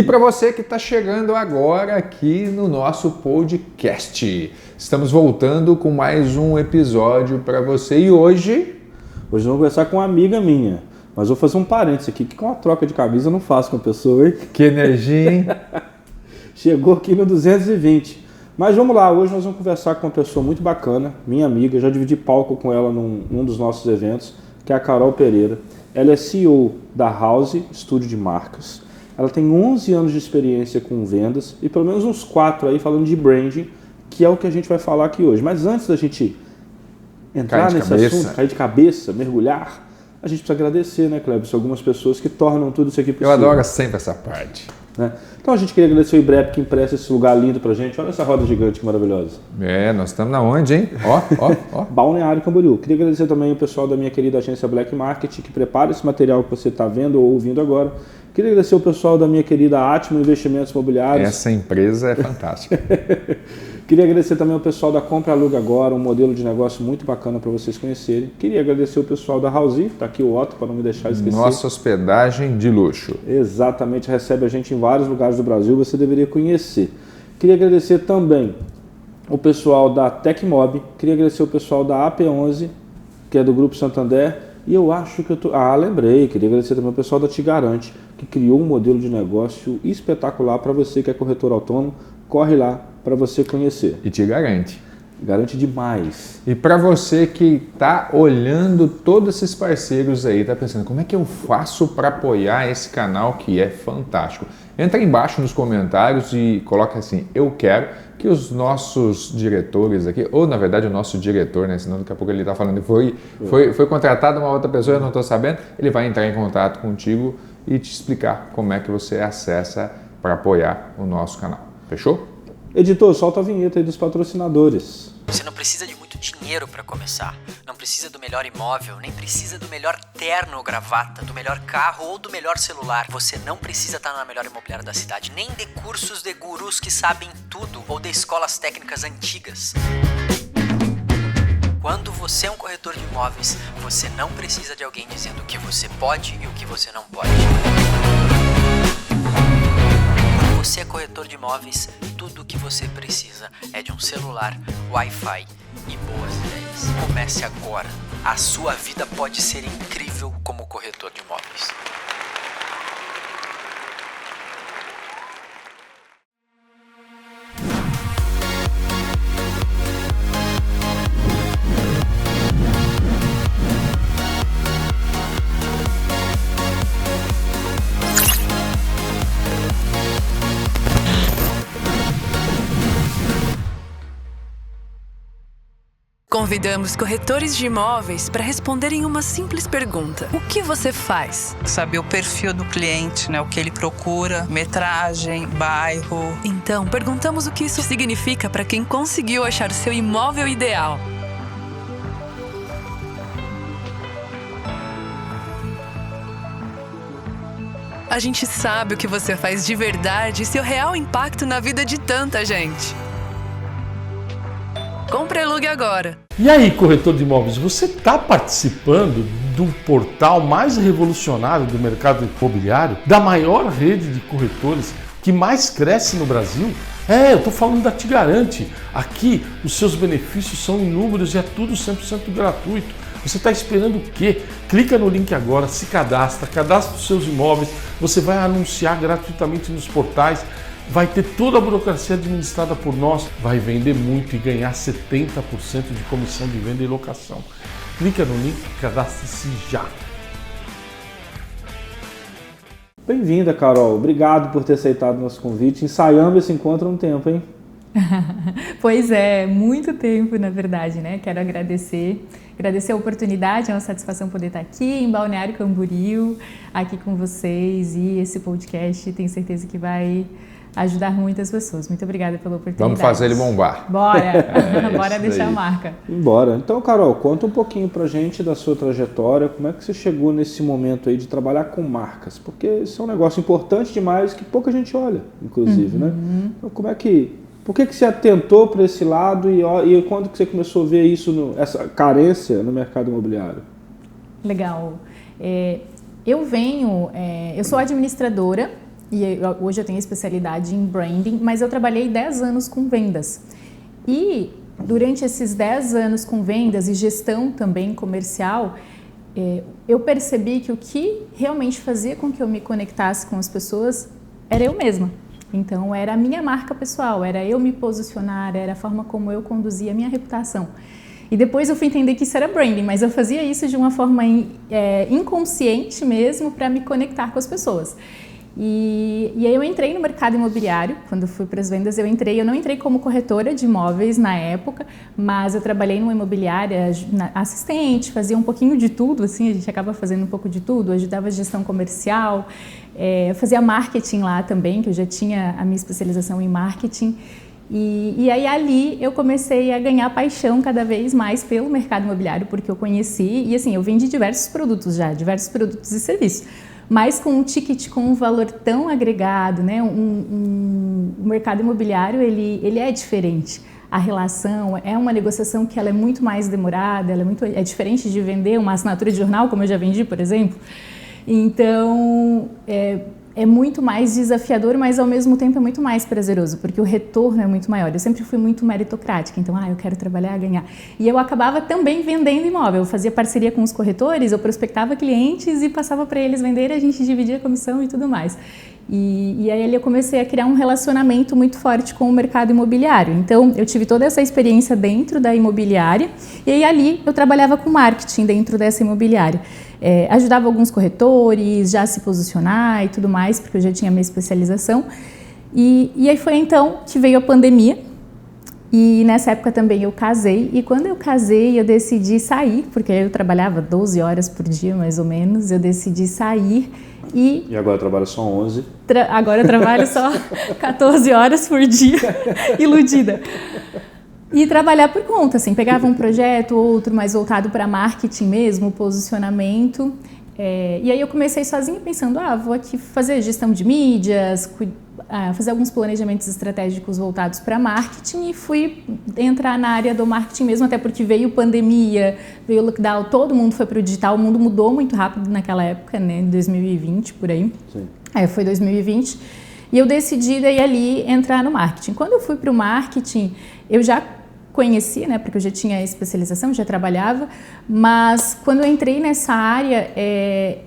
E para você que está chegando agora aqui no nosso podcast, estamos voltando com mais um episódio para você. E hoje nós vamos conversar com uma amiga minha, mas vou fazer um parênteses aqui, que com uma troca de camisa eu não faço com a pessoa, hein? Que energia, hein? Chegou aqui no 220. Mas vamos lá, hoje nós vamos conversar com uma pessoa muito bacana, minha amiga, já dividi palco com ela num dos nossos eventos, que é a Carol Pereira. Ela é CEO da House, estúdio de marcas. Ela tem 11 anos de experiência com vendas e pelo menos uns 4 aí falando de branding, que é o que a gente vai falar aqui hoje. Mas antes da gente entrar nesse assunto, cair de cabeça, mergulhar, a gente precisa agradecer, né, Cleber? Algumas pessoas que tornam tudo isso aqui possível. Eu adoro sempre essa parte. Né? Então a gente queria agradecer o IBREP que empresta esse lugar lindo pra gente. Olha essa roda gigante que maravilhosa. Nós estamos na onde, hein? Ó. Balneário Camboriú. Queria agradecer também o pessoal da minha querida agência Black Market que prepara esse material que você está vendo ou ouvindo agora. Queria agradecer o pessoal da minha querida Atmo Investimentos Imobiliários. Essa empresa é fantástica. Queria agradecer também o pessoal da Compra Aluga Agora, um modelo de negócio muito bacana para vocês conhecerem. Queria agradecer o pessoal da House, está aqui o Otto para não me deixar esquecer. Nossa hospedagem de luxo. Exatamente, recebe a gente em vários lugares do Brasil, você deveria conhecer. Queria agradecer também o pessoal da Tecmob, queria agradecer o pessoal da AP11, que é do Grupo Santander, e eu acho que eu tô... lembrei, queria agradecer também o pessoal da Te Garante, que criou um modelo de negócio espetacular para você que é corretor autônomo, corre lá para você conhecer. E te garante. Garante demais. E para você que está olhando todos esses parceiros aí, está pensando, como é que eu faço para apoiar esse canal que é fantástico? Entra embaixo nos comentários e coloca assim, eu quero que os nossos diretores aqui, ou na verdade o nosso diretor, né? Senão daqui a pouco ele está falando, foi contratada uma outra pessoa, eu não estou sabendo, ele vai entrar em contato contigo e te explicar como é que você acessa para apoiar o nosso canal. Fechou? Editor, solta a vinheta aí dos patrocinadores. Você não precisa de muito dinheiro para começar. Não precisa do melhor imóvel, nem precisa do melhor terno ou gravata, do melhor carro ou do melhor celular. Você não precisa estar na melhor imobiliária da cidade, nem de cursos de gurus que sabem tudo ou de escolas técnicas antigas. Quando você é um corretor de imóveis, você não precisa de alguém dizendo o que você pode e o que você não pode. Quando você é corretor de imóveis, tudo o que você precisa é de um celular, Wi-Fi e boas ideias. Comece agora. A sua vida pode ser incrível como corretor de imóveis. Convidamos corretores de imóveis para responderem uma simples pergunta. O que você faz? Saber o perfil do cliente, né? O que ele procura, metragem, bairro. Então, perguntamos o que isso significa para quem conseguiu achar o seu imóvel ideal. A gente sabe o que você faz de verdade e seu real impacto na vida de tanta gente. Compre e alugue agora. E aí, corretor de imóveis, você está participando do portal mais revolucionário do mercado imobiliário, da maior rede de corretores que mais cresce no Brasil? Eu estou falando da Te Garante. Aqui, os seus benefícios são inúmeros e é tudo 100% gratuito. Você está esperando o quê? Clica no link agora, se cadastra os seus imóveis, você vai anunciar gratuitamente nos portais, vai ter toda a burocracia administrada por nós, vai vender muito e ganhar 70% de comissão de venda e locação. Clica no link e cadastre-se já. Bem-vinda, Carol. Obrigado por ter aceitado o nosso convite. Ensaiamos esse encontro há um tempo, hein? Pois é, muito tempo, na verdade, né? Quero agradecer a oportunidade, é uma satisfação poder estar aqui em Balneário Camboriú, aqui com vocês, e esse podcast tenho certeza que vai ajudar muitas pessoas. Muito obrigada pela oportunidade. Vamos fazer ele bombar. Bora! Bora deixar a marca. Bora. Então, Carol, conta um pouquinho pra gente da sua trajetória, como é que você chegou nesse momento aí de trabalhar com marcas, porque isso é um negócio importante demais que pouca gente olha, inclusive, né? Então, por que você atentou para esse lado e quando que você começou a ver isso, essa carência no mercado imobiliário? Legal. Eu sou administradora hoje eu tenho especialidade em branding, mas eu trabalhei 10 anos com vendas. E durante esses 10 anos com vendas e gestão também comercial, eu percebi que o que realmente fazia com que eu me conectasse com as pessoas era eu mesma. Então, era a minha marca pessoal, era eu me posicionar, era a forma como eu conduzia a minha reputação. E depois eu fui entender que isso era branding, mas eu fazia isso de uma forma inconsciente mesmo para me conectar com as pessoas. E aí eu entrei no mercado imobiliário, quando fui para as vendas eu não entrei como corretora de imóveis na época, mas eu trabalhei numa imobiliária assistente, fazia um pouquinho de tudo, assim, a gente acaba fazendo um pouco de tudo, ajudava a gestão comercial, fazia marketing lá também, que eu já tinha a minha especialização em marketing. E aí ali eu comecei a ganhar paixão cada vez mais pelo mercado imobiliário, porque eu conheci, e assim, eu vendi diversos produtos e serviços, mas com um ticket com um valor tão agregado, né? O mercado imobiliário, ele é diferente. A relação é uma negociação que ela é muito mais demorada, é diferente de vender uma assinatura de jornal, como eu já vendi, por exemplo. Então, é muito mais desafiador, mas ao mesmo tempo é muito mais prazeroso, porque o retorno é muito maior. Eu sempre fui muito meritocrática, então, eu quero trabalhar, ganhar. E eu acabava também vendendo imóvel, eu fazia parceria com os corretores, eu prospectava clientes e passava para eles vender, a gente dividia a comissão e tudo mais. E aí eu comecei a criar um relacionamento muito forte com o mercado imobiliário. Então, eu tive toda essa experiência dentro da imobiliária e aí ali eu trabalhava com marketing dentro dessa imobiliária. Ajudava alguns corretores já a se posicionar e tudo mais, porque eu já tinha minha especialização. E aí foi então que veio a pandemia e nessa época também eu casei. E quando eu casei, eu decidi sair, porque eu trabalhava 12 horas por dia mais ou menos, eu decidi sair. E agora eu trabalho só 11? Agora eu trabalho só 14 horas por dia, iludida. E trabalhar por conta, assim, pegava um projeto, outro mais voltado para marketing mesmo, posicionamento. E aí eu comecei sozinha pensando, vou aqui fazer gestão de mídias, fazer alguns planejamentos estratégicos voltados para marketing e fui entrar na área do marketing mesmo, até porque veio pandemia, veio lockdown, todo mundo foi para o digital, o mundo mudou muito rápido naquela época, né, 2020, por aí. Sim. Foi 2020. E eu decidi daí ali entrar no marketing. Quando eu fui para o marketing, eu já conhecia, né, porque eu já tinha especialização, já trabalhava, mas quando eu entrei nessa área,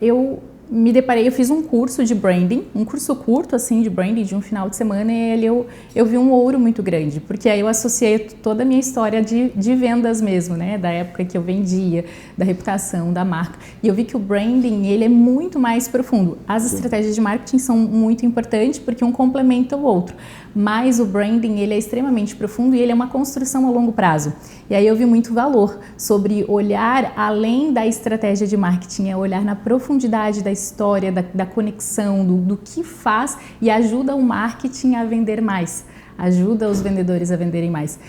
eu me deparei, eu fiz um curso de branding, um curso curto assim de branding de um final de semana e ali eu vi um ouro muito grande, porque aí eu associei toda a minha história de vendas mesmo, né, da época que eu vendia, da reputação, da marca, e eu vi que o branding, ele é muito mais profundo. As estratégias de marketing são muito importantes porque um complementa o outro, mas o branding, ele é extremamente profundo e ele é uma construção a longo prazo. E aí eu vi muito valor sobre olhar além da estratégia de marketing, é olhar na profundidade da história, da conexão, do que faz e ajuda o marketing a vender mais, ajuda os vendedores a venderem mais.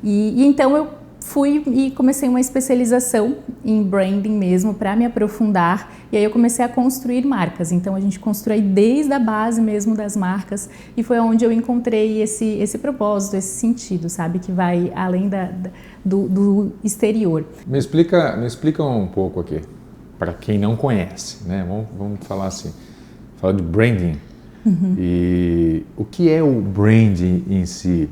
E então eu fui e comecei uma especialização em branding mesmo para me aprofundar e aí eu comecei a construir marcas. Então a gente constrói desde a base mesmo das marcas e foi onde eu encontrei esse propósito, esse sentido, sabe, que vai além do exterior. Me explica um pouco aqui, para quem não conhece, né? Vamos falar assim, falar de branding. E o que é o branding em si?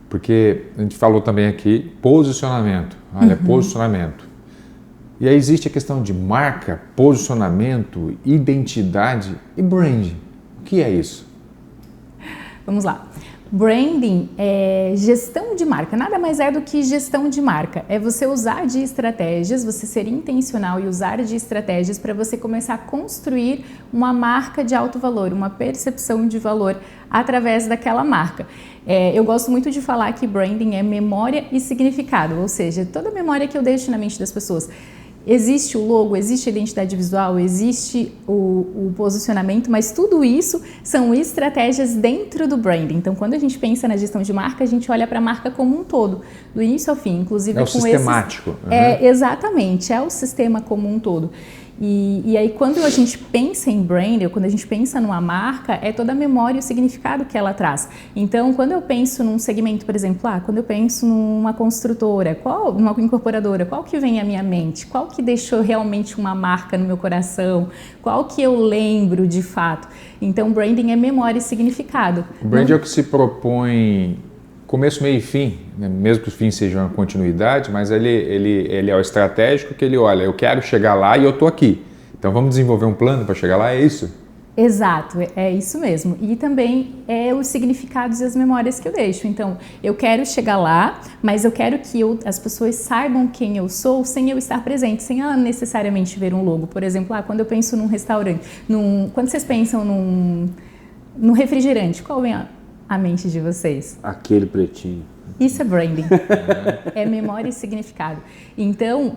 Porque a gente falou também aqui posicionamento, posicionamento. E aí existe a questão de marca, posicionamento, identidade e branding. O que é isso? Vamos lá. Branding é gestão de marca, nada mais é do que gestão de marca. É você usar de estratégias, você ser intencional e usar de estratégias para você começar a construir uma marca de alto valor, uma percepção de valor através daquela marca. Eu gosto muito de falar que branding é memória e significado, ou seja, toda a memória que eu deixo na mente das pessoas. Existe o logo, existe a identidade visual, existe o posicionamento, mas tudo isso são estratégias dentro do branding. Então, quando a gente pensa na gestão de marca, a gente olha para a marca como um todo, do início ao fim, inclusive com sistemático. Exatamente, é o sistema como um todo. E aí, quando a gente pensa em brand, ou quando a gente pensa numa marca, é toda a memória e o significado que ela traz. Então, quando eu penso num segmento, por exemplo, quando eu penso numa construtora, numa incorporadora, qual que vem à minha mente? Qual que deixou realmente uma marca no meu coração? Qual que eu lembro de fato? Então, branding é memória e significado. O brand é o que se propõe começo, meio e fim, né? Mesmo que os fins sejam uma continuidade, mas ele é o estratégico que ele olha, eu quero chegar lá e eu estou aqui. Então vamos desenvolver um plano para chegar lá, é isso? Exato, é isso mesmo. E também é os significados e as memórias que eu deixo. Então, eu quero chegar lá, mas eu quero que as pessoas saibam quem eu sou sem eu estar presente, sem necessariamente ver um logo. Por exemplo, quando eu penso num restaurante, quando vocês pensam num refrigerante, qual vem à mente de vocês? Aquele pretinho. Isso é branding, é memória e significado. Então,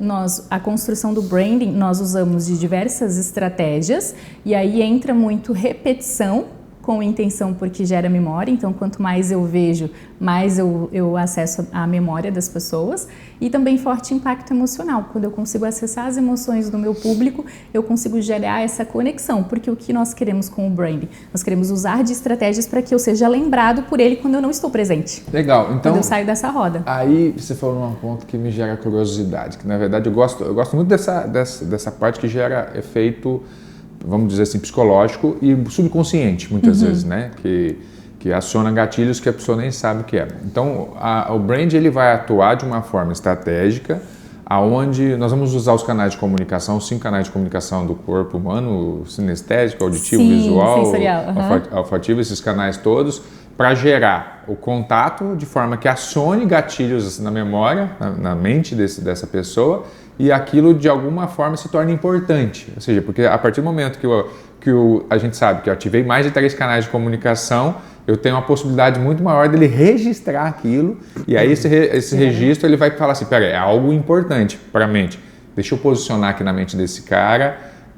a construção do branding, nós usamos de diversas estratégias e aí entra muito repetição com intenção porque gera memória. Então, quanto mais eu vejo, mais eu acesso a memória das pessoas e também forte impacto emocional. Quando eu consigo acessar as emoções do meu público, eu consigo gerar essa conexão, porque o que nós queremos com o branding? Nós queremos usar de estratégias para que eu seja lembrado por ele quando eu não estou presente. Legal, então... Quando eu saio dessa roda. Aí você falou num ponto que me gera curiosidade, que na verdade eu gosto muito dessa parte que gera efeito, vamos dizer assim, psicológico e subconsciente, muitas vezes, né? Que aciona gatilhos que a pessoa nem sabe o que é. Então, o brand ele vai atuar de uma forma estratégica, aonde nós vamos usar os canais de comunicação, 5 canais de comunicação do corpo humano, sinestésico, auditivo, visual, sensorial, olfativo, esses canais todos, para gerar o contato de forma que acione gatilhos na memória, na mente dessa pessoa, e aquilo de alguma forma se torna importante. Ou seja, porque a partir do momento que a gente sabe que eu ativei mais de 3 canais de comunicação, eu tenho uma possibilidade muito maior dele registrar aquilo, e aí esse registro ele vai falar assim, pera, é algo importante para a mente, deixa eu posicionar aqui na mente desse cara,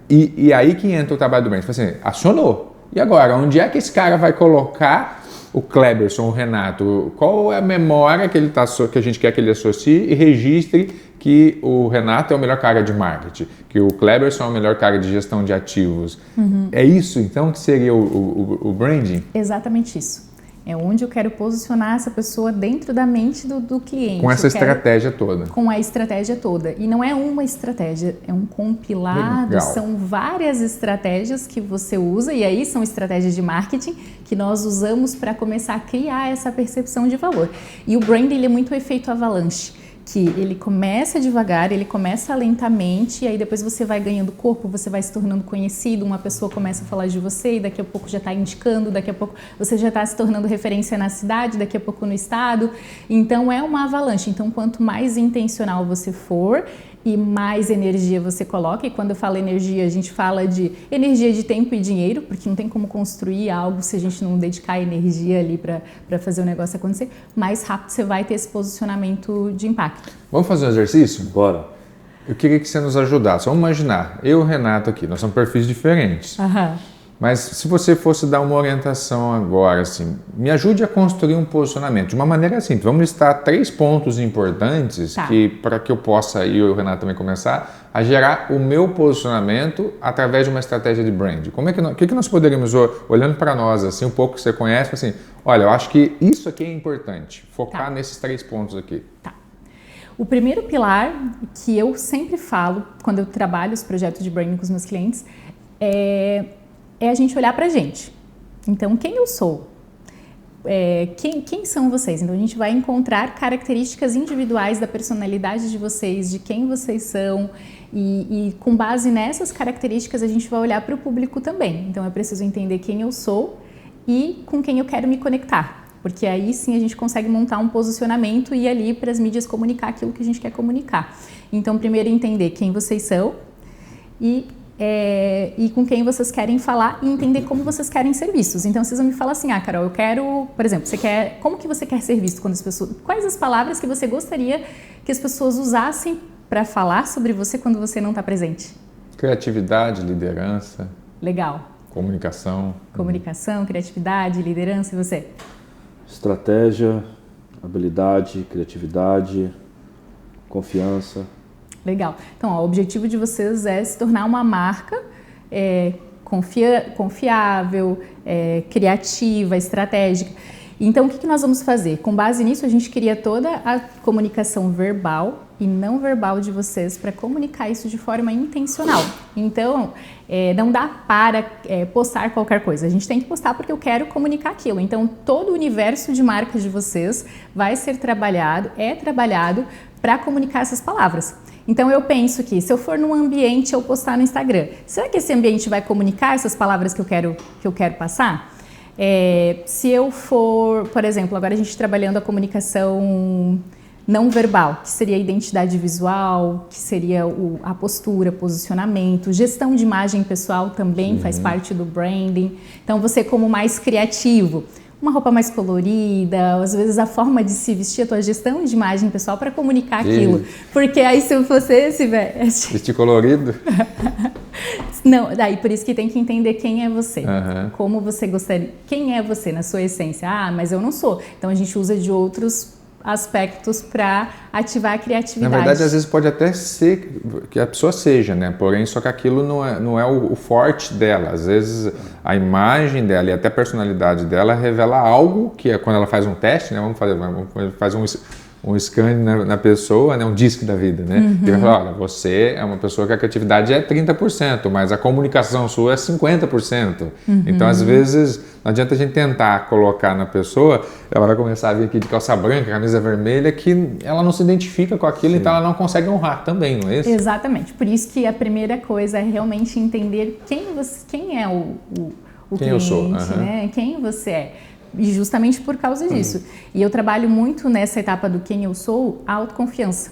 e aí que entra o trabalho do brand. Assim, acionou, e agora, onde é que esse cara vai colocar o Kleberson, o Renato? Qual é a memória que a gente quer que ele associe e registre que o Renato é o melhor cara de marketing, que o Kleberson é o melhor cara de gestão de ativos. É isso, então, que seria o branding? Exatamente isso. É onde eu quero posicionar essa pessoa dentro da mente do cliente. Com essa estratégia toda. Com a estratégia toda. E não é uma estratégia, é um compilado, Legal. São várias estratégias que você usa, e aí são estratégias de marketing que nós usamos para começar a criar essa percepção de valor. E o branding ele é muito o efeito avalanche, que ele começa devagar, ele começa lentamente, e aí depois você vai ganhando corpo, você vai se tornando conhecido, uma pessoa começa a falar de você, e daqui a pouco já está indicando, daqui a pouco você já está se tornando referência na cidade, daqui a pouco no estado. Então é uma avalanche. Então quanto mais intencional você for e mais energia você coloca, e quando eu falo energia, a gente fala de energia de tempo e dinheiro, porque não tem como construir algo se a gente não dedicar energia ali para fazer o negócio acontecer, mais rápido você vai ter esse posicionamento de impacto. Vamos fazer um exercício? Bora. Eu queria que você nos ajudasse. Vamos imaginar, eu e o Renato aqui, nós somos perfis diferentes. Mas se você fosse dar uma orientação agora, assim, me ajude a construir um posicionamento de uma maneira simples. Vamos listar 3 pontos importantes para que eu possa, e o Renato também começar, a gerar o meu posicionamento através de uma estratégia de brand. O que nós poderíamos, olhando para nós, assim, um pouco que você conhece, assim, olha, eu acho que isso aqui é importante, focar nesses 3 pontos aqui. O primeiro pilar que eu sempre falo quando eu trabalho os projetos de branding com os meus clientes é a gente olhar pra gente. Então, quem eu sou? Quem são vocês? Então, a gente vai encontrar características individuais da personalidade de vocês, de quem vocês são, e com base nessas características a gente vai olhar para o público também. Então, é preciso entender quem eu sou e com quem eu quero me conectar. Porque aí sim a gente consegue montar um posicionamento e ir ali para as mídias comunicar aquilo que a gente quer comunicar. Então, primeiro entender quem vocês são e com quem vocês querem falar e entender como vocês querem ser vistos. Então, vocês vão me falar assim, Carol, eu quero, por exemplo, como que você quer ser visto quando as pessoas... Quais as palavras que você gostaria que as pessoas usassem para falar sobre você quando você não está presente? Criatividade, liderança. Legal. Comunicação. Comunicação, criatividade, liderança, e você? Estratégia, habilidade, criatividade, confiança. Legal. Então, ó, o objetivo de vocês é se tornar uma marca confiável, criativa, estratégica. Então, o que nós vamos fazer? Com base nisso, a gente cria toda a comunicação verbal e não verbal de vocês para comunicar isso de forma intencional. Então, não dá para postar qualquer coisa. A gente tem que postar porque eu quero comunicar aquilo. Então, todo o universo de marca de vocês vai ser trabalhado, para comunicar essas palavras. Então, eu penso que se eu for num ambiente, eu postar no Instagram, será que esse ambiente vai comunicar essas palavras que eu quero passar? Se eu for, por exemplo, agora a gente trabalhando a comunicação não verbal, que seria a identidade visual, que seria a postura, posicionamento, gestão de imagem pessoal também faz parte do branding. Então, você como mais criativo, uma roupa mais colorida, às vezes a forma de se vestir, a tua gestão de imagem pessoal para comunicar aquilo. Porque aí se você se veste... Vestir colorido? Não, daí por isso que tem que entender quem é você, como você gostaria, quem é você na sua essência. Ah, mas eu não sou. Então a gente usa de outros aspectos para ativar a criatividade. Na verdade, às vezes pode até ser que a pessoa seja, né? Porém, só que aquilo não é o forte dela. Às vezes a imagem dela e até a personalidade dela revela algo que é quando ela faz um teste, né? Vamos fazer um scan na pessoa, né? Um disque da vida, né? E vai falar, olha, você é uma pessoa que a criatividade é 30%, mas a comunicação sua é 50%. Então, às vezes, não adianta a gente tentar colocar na pessoa, ela vai começar a vir aqui de calça branca, camisa vermelha, que ela não se identifica com aquilo, então ela não consegue honrar também, não é isso? Exatamente. Por isso que a primeira coisa é realmente entender quem é o quem cliente, eu sou, né? Quem você é. E justamente por causa disso. E eu trabalho muito nessa etapa do quem eu sou, a autoconfiança.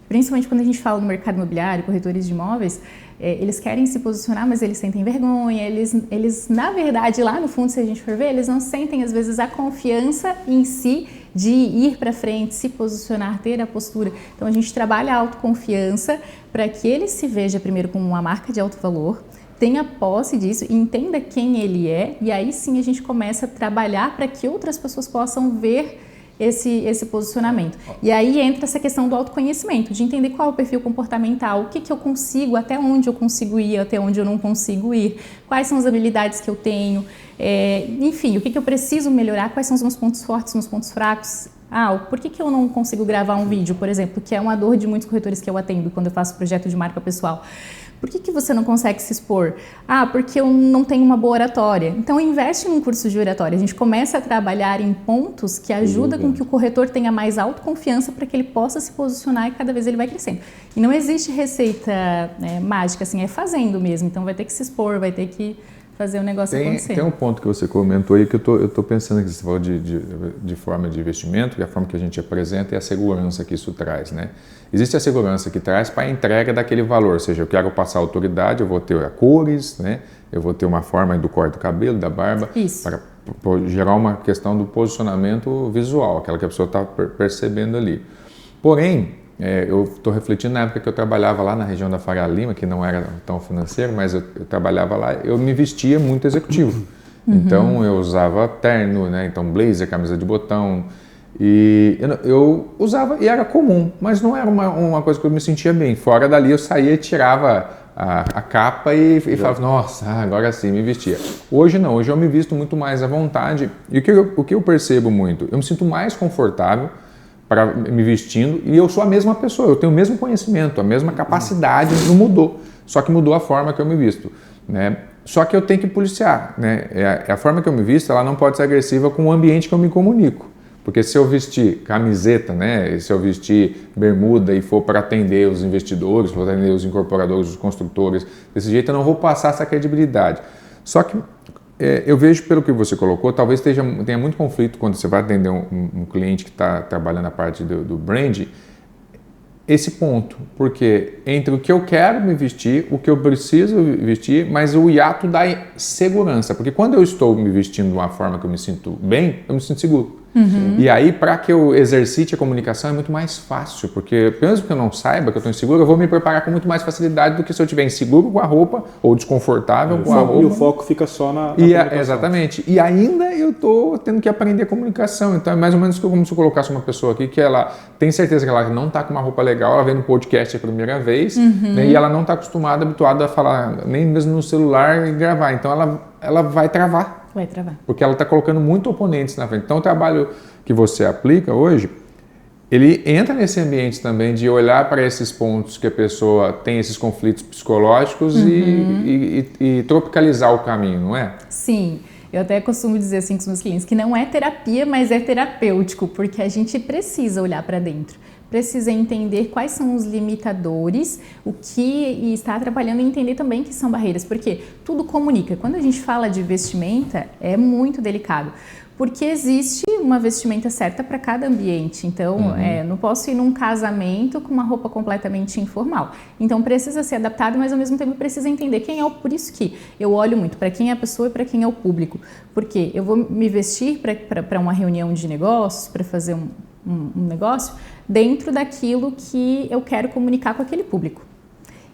Principalmente quando a gente fala no mercado imobiliário, corretores de imóveis, eles querem se posicionar, mas eles sentem vergonha, eles, na verdade, lá no fundo, se a gente for ver, eles não sentem, às vezes, a confiança em si de ir para frente, se posicionar, ter a postura. Então, a gente trabalha a autoconfiança para que ele se veja primeiro como uma marca de alto valor, tenha posse disso, entenda quem ele é, e aí sim a gente começa a trabalhar para que outras pessoas possam ver esse posicionamento. E aí entra essa questão do autoconhecimento, de entender qual é o perfil comportamental, o que eu consigo, até onde eu consigo ir, até onde eu não consigo ir, quais são as habilidades que eu tenho, enfim, o que eu preciso melhorar, quais são os meus pontos fortes, meus pontos fracos. Por que eu não consigo gravar um vídeo, por exemplo, que é uma dor de muitos corretores que eu atendo quando eu faço projeto de marca pessoal. Por que você não consegue se expor? Porque eu não tenho uma boa oratória. Então, investe num curso de oratória. A gente começa a trabalhar em pontos que ajudam com que o corretor tenha mais autoconfiança para que ele possa se posicionar e cada vez ele vai crescendo. E não existe receita mágica, assim, é fazendo mesmo. Então, vai ter que se expor, vai ter que fazer o negócio acontecer. Tem um ponto que você comentou aí que eu tô pensando que você falou de forma de investimento, que a forma que a gente apresenta é a segurança que isso traz, né? Existe a segurança que traz para a entrega daquele valor, ou seja, eu quero passar autoridade, eu vou ter cores, né? Eu vou ter uma forma do corte do cabelo, da barba, para gerar uma questão do posicionamento visual, aquela que a pessoa está percebendo ali. Porém, eu estou refletindo na época que eu trabalhava lá na região da Faria Lima, que não era tão financeiro, mas eu trabalhava lá, eu me vestia muito executivo. Então, eu usava terno, né? Então blazer, camisa de botão, e eu usava e era comum, mas não era uma coisa que eu me sentia bem. Fora dali eu saía e tirava a capa e falava, nossa, agora sim, me vestia. Hoje não, hoje eu me visto muito mais à vontade. E o que eu percebo muito? Eu me sinto mais confortável para me vestindo e eu sou a mesma pessoa, eu tenho o mesmo conhecimento, a mesma capacidade, não mudou, só que mudou a forma que eu me visto, né? Só que eu tenho que policiar, né? A forma que eu me visto, ela não pode ser agressiva com o ambiente que eu me comunico, porque se eu vestir camiseta, né? Se eu vestir bermuda e for para atender os investidores, for atender os incorporadores, os construtores, desse jeito eu não vou passar essa credibilidade. Só que eu vejo, pelo que você colocou, talvez tenha muito conflito quando você vai atender um cliente que está trabalhando a parte do brand, esse ponto, porque entre o que eu quero me vestir, o que eu preciso vestir, mas o hiato da segurança, porque quando eu estou me vestindo de uma forma que eu me sinto bem, eu me sinto seguro. E aí, para que eu exercite a comunicação é muito mais fácil, porque mesmo que eu não saiba que eu estou inseguro, eu vou me preparar com muito mais facilidade do que se eu estiver inseguro com a roupa ou desconfortável com a roupa. E o foco fica só na comunicação. Exatamente. E ainda eu estou tendo que aprender a comunicação. Então é mais ou menos como se eu colocasse uma pessoa aqui que ela tem certeza que ela não está com uma roupa legal, ela vem no podcast a primeira vez, né, e ela não está habituada a falar, nem mesmo no celular e gravar. Então ela vai travar. Vai travar. Porque ela está colocando muito oponentes na frente. Então o trabalho que você aplica hoje, ele entra nesse ambiente também de olhar para esses pontos que a pessoa tem esses conflitos psicológicos e tropicalizar o caminho, não é? Sim. Eu até costumo dizer assim com os meus clientes que não é terapia, mas é terapêutico, porque a gente precisa olhar para dentro. Precisa entender quais são os limitadores, o que está atrapalhando e entender também que são barreiras, porque tudo comunica. Quando a gente fala de vestimenta, é muito delicado, porque existe uma vestimenta certa para cada ambiente. Então, não posso ir num casamento com uma roupa completamente informal. Então, precisa ser adaptado, mas ao mesmo tempo precisa entender quem é o... Por isso que eu olho muito para quem é a pessoa e para quem é o público, porque eu vou me vestir para uma reunião de negócios, para fazer um negócio, dentro daquilo que eu quero comunicar com aquele público.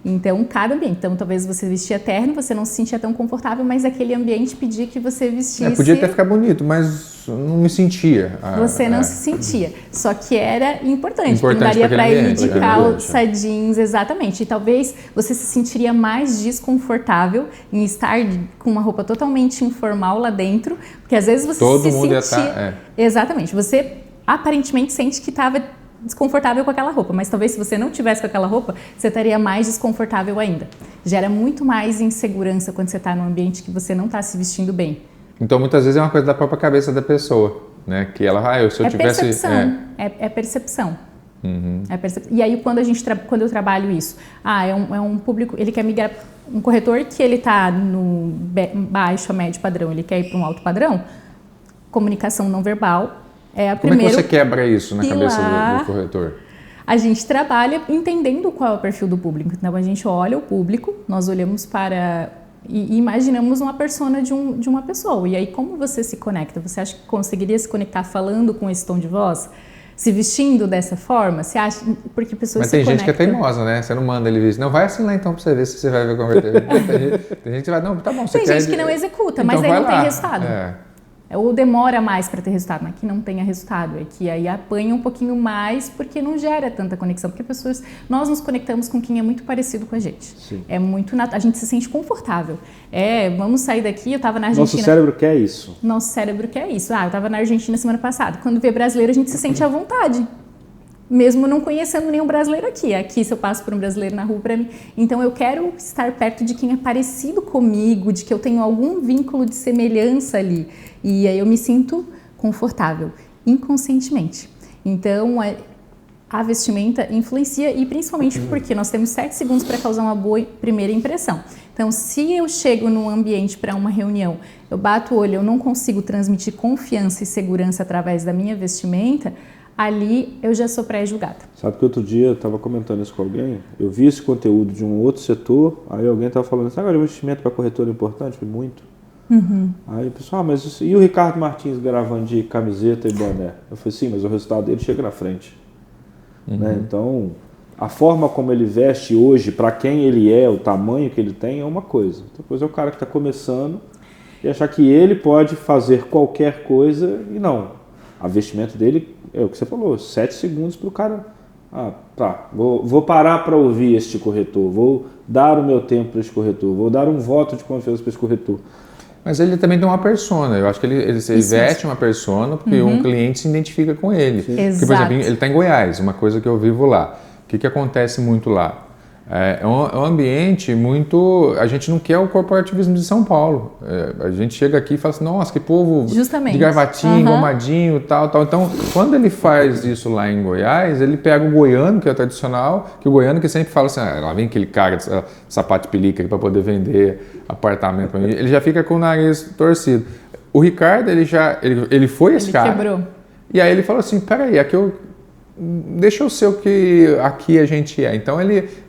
Então, cada ambiente. Então, talvez você vestia terno, você não se sentia tão confortável, mas aquele ambiente pedia que você vestisse... Podia até ficar bonito, mas não me sentia. Você não se sentia. Só que era importante porque não daria para ir de calça jeans, exatamente. E talvez você se sentiria mais desconfortável em estar com uma roupa totalmente informal lá dentro, porque às vezes você se sentia... Exatamente. Você aparentemente sente que estava desconfortável com aquela roupa, mas talvez se você não tivesse com aquela roupa, você estaria mais desconfortável ainda. Gera muito mais insegurança quando você está num ambiente que você não está se vestindo bem. Então, muitas vezes é uma coisa da própria cabeça da pessoa, né? Que ela, se eu tivesse... Percepção. É percepção. E aí, quando eu trabalho isso, é um público, ele quer migrar, um corretor que ele está no baixo a médio padrão, ele quer ir para um alto padrão, comunicação não verbal, Como é que você quebra isso na cabeça do corretor? A gente trabalha entendendo qual é o perfil do público. Então, a gente olha o público, nós olhamos para... E imaginamos uma persona de uma pessoa. E aí, como você se conecta? Você acha que conseguiria se conectar falando com esse tom de voz? Se vestindo dessa forma? Você acha... Porque pessoas se conectam. Mas tem gente que é teimosa, né? Você não manda ele vestir. Não, vai assim lá então pra você ver se você vai ver converter. Tem gente que vai... Não, tá bom. Tem gente que não executa, mas aí não tem resultado. Ou demora mais para ter resultado, não é que não tenha resultado, é que aí apanha um pouquinho mais porque não gera tanta conexão, porque nós nos conectamos com quem é muito parecido com a gente. Sim. É muito a gente se sente confortável. Vamos sair daqui, eu estava na Argentina. Nosso cérebro quer isso. Nosso cérebro quer isso. Eu estava na Argentina semana passada. Quando vê brasileiro, a gente se sente à vontade. Mesmo não conhecendo nenhum brasileiro aqui. Aqui, se eu passo por um brasileiro na rua, para mim... Então, eu quero estar perto de quem é parecido comigo, de que eu tenho algum vínculo de semelhança ali. E aí eu me sinto confortável, inconscientemente. Então, a vestimenta influencia, e principalmente porque nós temos 7 segundos para causar uma boa primeira impressão. Então, se eu chego num ambiente para uma reunião, eu bato o olho, eu não consigo transmitir confiança e segurança através da minha vestimenta, ali eu já sou pré-julgada. Sabe que outro dia eu estava comentando isso com alguém, eu vi esse conteúdo de um outro setor, aí alguém estava falando assim, agora o investimento para corretor é importante? Foi muito. Aí o pessoal, mas isso, e o Ricardo Martins gravando de camiseta e boné? Eu falei, sim, mas o resultado dele chega na frente. Né? Então, a forma como ele veste hoje, para quem ele é, o tamanho que ele tem, é uma coisa. Outra coisa é o cara que está começando e achar que ele pode fazer qualquer coisa e não. A vestimenta dele é o que você falou, 7 segundos para o cara. Vou parar para ouvir este corretor, vou dar o meu tempo para este corretor, vou dar um voto de confiança para esse corretor. Mas ele também tem uma persona, eu acho que ele veste uma persona porque um cliente se identifica com ele. Porque, por exemplo, ele está em Goiás, uma coisa que eu vivo lá. O que acontece muito lá? É um ambiente muito... A gente não quer o corporativismo de São Paulo. A gente chega aqui e fala assim, nossa, que povo de gravatinho, engomadinho, tal. Então, quando ele faz isso lá em Goiás, ele pega o goiano, que é o tradicional, que o goiano que sempre fala assim, lá vem aquele cara de sapato de pelica para poder vender apartamento para mim. Ele já fica com o nariz torcido. O Ricardo, ele foi esse cara. Ele quebrou. E aí ele falou assim, peraí, aqui deixa eu ser o que aqui a gente é. Então,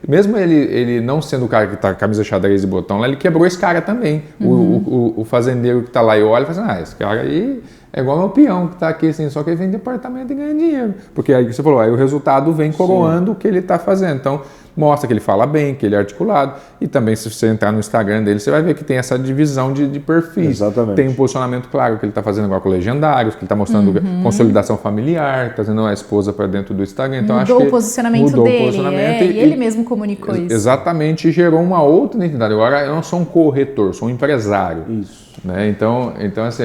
mesmo ele não sendo o cara que tá com camisa xadrez e botão lá, ele quebrou esse cara também. O fazendeiro que tá lá e olha e fala assim, esse cara aí É igual meu peão que está aqui, assim, só que ele vende apartamento e ganha dinheiro. Porque aí você falou, aí o resultado vem coroando o que ele está fazendo. Então, mostra que ele fala bem, que ele é articulado. E também, se você entrar no Instagram dele, você vai ver que tem essa divisão de perfis. Exatamente. Tem um posicionamento claro que ele está fazendo agora com legendários, que ele está mostrando consolidação familiar, trazendo a esposa para dentro do Instagram. Então, mudou acho que o posicionamento dele. E ele mesmo comunicou isso. Exatamente, gerou uma outra identidade. Agora, eu não sou um corretor, sou um empresário. Isso. Né? Então assim,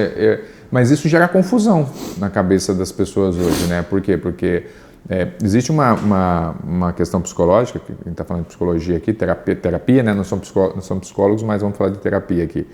mas isso gera confusão na cabeça das pessoas hoje, né? Por quê? Porque existe uma questão psicológica, que a gente está falando de psicologia aqui, terapia, né? Não somos psicólogos, mas vamos falar de terapia aqui.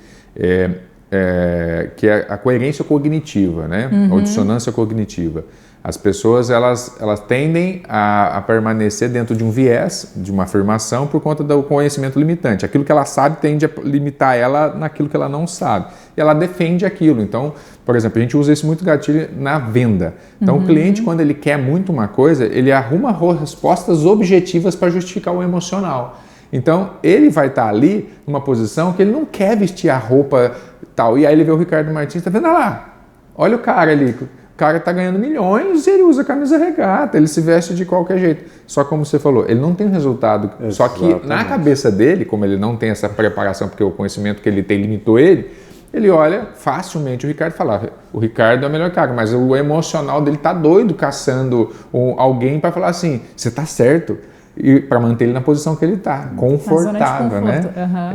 Que é a coerência cognitiva, né? Ou dissonância cognitiva. As pessoas elas tendem a permanecer dentro de um viés, de uma afirmação, por conta do conhecimento limitante. Aquilo que ela sabe tende a limitar ela naquilo que ela não sabe. E ela defende aquilo. Então, por exemplo, a gente usa isso muito gatilho na venda. Então, o cliente, quando ele quer muito uma coisa, ele arruma respostas objetivas para justificar o emocional. Então, ele vai estar ali numa posição que ele não quer vestir a roupa tal. E aí ele vê o Ricardo Martins, está vendo lá? Olha o cara ali. O cara está ganhando milhões e ele usa camisa regata, ele se veste de qualquer jeito. Só como você falou, ele não tem resultado. Exatamente. Só que na cabeça dele, como ele não tem essa preparação, porque o conhecimento que ele tem limitou ele olha facilmente o Ricardo e fala, o Ricardo é o melhor cara, mas o emocional dele tá doido caçando alguém para falar assim, você está certo. E para manter ele na posição que ele está, confortável, né?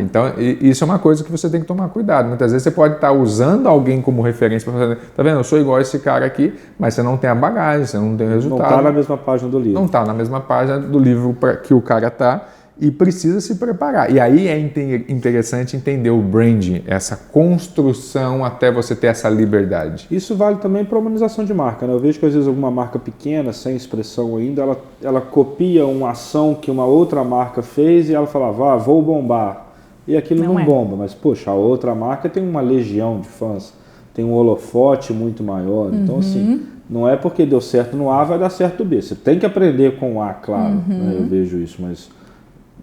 Então, isso é uma coisa que você tem que tomar cuidado. Muitas vezes você pode estar usando alguém como referência para fazer, tá vendo? Eu sou igual a esse cara aqui, mas você não tem a bagagem, você não tem o resultado. Não está na mesma página do livro. Não está na mesma página do livro que o cara está e precisa se preparar. E aí é interessante entender o branding, essa construção até você ter essa liberdade. Isso vale também para a humanização de marca, né? Eu vejo que às vezes alguma marca pequena, sem expressão ainda, ela copia uma ação que uma outra marca fez e ela fala, vou bombar. E aquilo não bomba, mas poxa, a outra marca tem uma legião de fãs, tem um holofote muito maior. Então assim, não é porque deu certo no A, vai dar certo no B. Você tem que aprender com o A, claro, né? Eu vejo isso, mas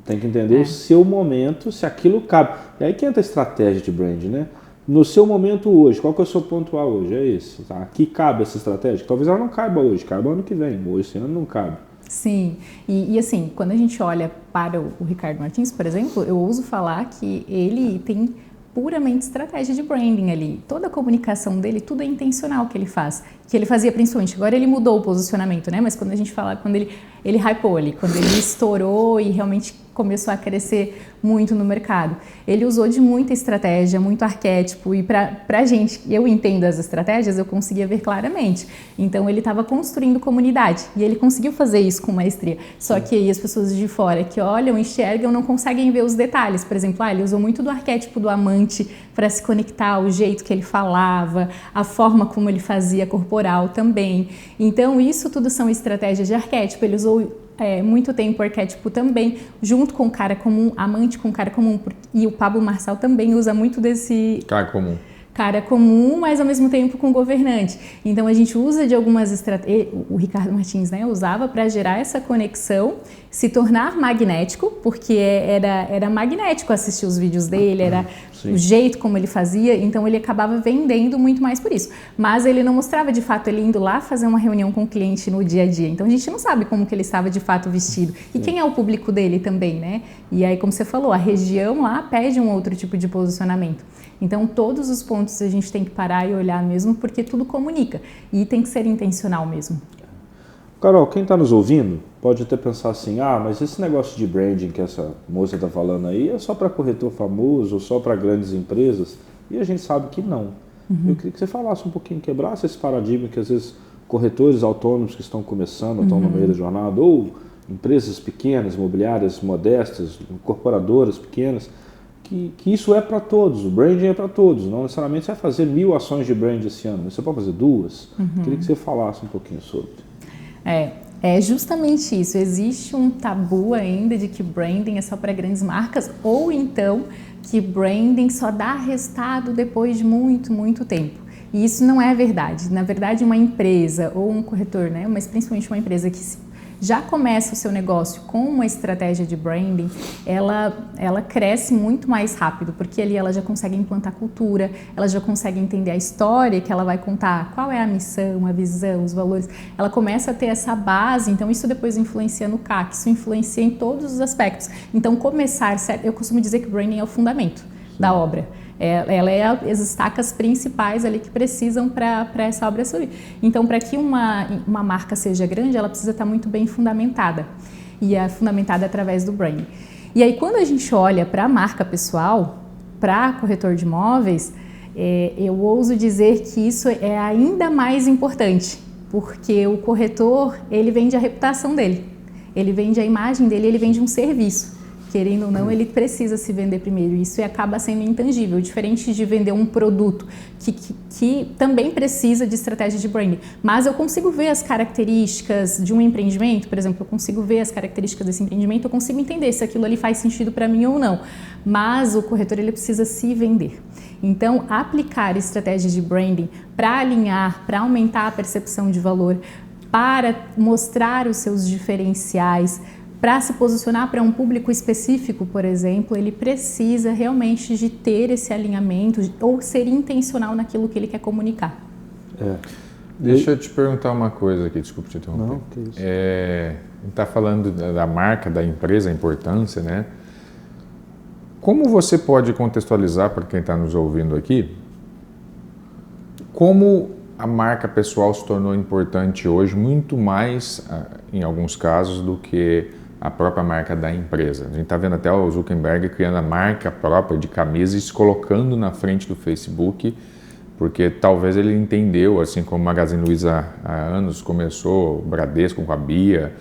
tem que entender o seu momento, se aquilo cabe. E aí que entra a estratégia de brand, né? No seu momento hoje, qual que é o seu ponto A hoje? É esse, tá? Aqui cabe essa estratégia? Talvez ela não caiba hoje, caiba ano que vem. Hoje, esse ano não cabe. Sim, e assim, quando a gente olha para o Ricardo Martins, por exemplo, eu ouso falar que ele tem puramente estratégia de branding ali. Toda a comunicação dele, tudo é intencional que ele faz. Que ele fazia principalmente. Agora ele mudou o posicionamento, né? Mas quando a gente fala, quando ele hypou ali, quando ele estourou e realmente começou a crescer muito no mercado. Ele usou de muita estratégia, muito arquétipo, e pra gente, eu entendo as estratégias, eu conseguia ver claramente. Então ele estava construindo comunidade, e ele conseguiu fazer isso com maestria. Só que aí as pessoas de fora que olham, enxergam, não conseguem ver os detalhes. Por exemplo, ele usou muito do arquétipo do amante para se conectar, o jeito que ele falava, a forma como ele fazia corporal também. Então isso tudo são estratégias de arquétipo. Ele usou muito tempo o arquétipo também, junto com o cara comum, amante com o cara comum, e o Pablo Marçal também usa muito desse cara comum, mas ao mesmo tempo com governante. Então a gente usa de algumas estratégias, o Ricardo Martins, né, usava para gerar essa conexão, se tornar magnético, porque era magnético assistir os vídeos dele, era o jeito como ele fazia, então ele acabava vendendo muito mais por isso. Mas ele não mostrava de fato ele indo lá fazer uma reunião com o cliente no dia a dia. Então a gente não sabe como que ele estava de fato vestido. E quem é o público dele também, né? E aí, como você falou, a região lá pede um outro tipo de posicionamento. Então todos os pontos a gente tem que parar e olhar mesmo, porque tudo comunica. E tem que ser intencional mesmo. Carol, quem está nos ouvindo pode até pensar assim, mas esse negócio de branding que essa moça está falando aí é só para corretor famoso ou só para grandes empresas? E a gente sabe que não. Eu queria que você falasse um pouquinho, quebrasse esse paradigma que às vezes corretores autônomos que estão começando, estão no meio da jornada, ou empresas pequenas, imobiliárias modestas, incorporadoras pequenas, que isso é para todos, o branding é para todos. Não necessariamente você vai fazer 1000 ações de branding esse ano, mas você pode fazer 2. Queria que você falasse um pouquinho sobre. É justamente isso. Existe um tabu ainda de que branding é só para grandes marcas, ou então que branding só dá resultado depois de muito, muito tempo. E isso não é verdade. Na verdade, uma empresa ou um corretor, né, mas principalmente uma empresa que já começa o seu negócio com uma estratégia de branding, ela cresce muito mais rápido, porque ali ela já consegue implantar cultura, ela já consegue entender a história que ela vai contar, qual é a missão, a visão, os valores. Ela começa a ter essa base, então isso depois influencia no CAC, isso influencia em todos os aspectos. Então eu costumo dizer que o branding é o fundamento da obra. Ela é as estacas principais ali que precisam para essa obra subir. Então, para que uma marca seja grande, ela precisa estar muito bem fundamentada. E é fundamentada através do branding. E aí, quando a gente olha para a marca pessoal, para corretor de imóveis, eu ouso dizer que isso é ainda mais importante, porque o corretor, ele vende a reputação dele, ele vende a imagem dele, ele vende um serviço. Querendo ou não, ele precisa se vender primeiro. Isso acaba sendo intangível, diferente de vender um produto que também precisa de estratégia de branding. Mas eu consigo ver as características de um empreendimento, por exemplo, eu consigo ver as características desse empreendimento, eu consigo entender se aquilo ali faz sentido para mim ou não. Mas o corretor, ele precisa se vender. Então, aplicar estratégias de branding para alinhar, para aumentar a percepção de valor, para mostrar os seus diferenciais, para se posicionar para um público específico, por exemplo, ele precisa realmente de ter esse alinhamento ou ser intencional naquilo que ele quer comunicar. Deixa eu te perguntar uma coisa aqui, desculpa te interromper. Não, que isso. A gente está falando da marca, da empresa, a importância, né? Como você pode contextualizar para quem está nos ouvindo aqui, como a marca pessoal se tornou importante hoje, muito mais, em alguns casos, do que a própria marca da empresa. A gente está vendo até o Zuckerberg criando a marca própria de camisa e se colocando na frente do Facebook, porque talvez ele entendeu, assim como o Magazine Luiza há anos começou, o Bradesco com a Bia,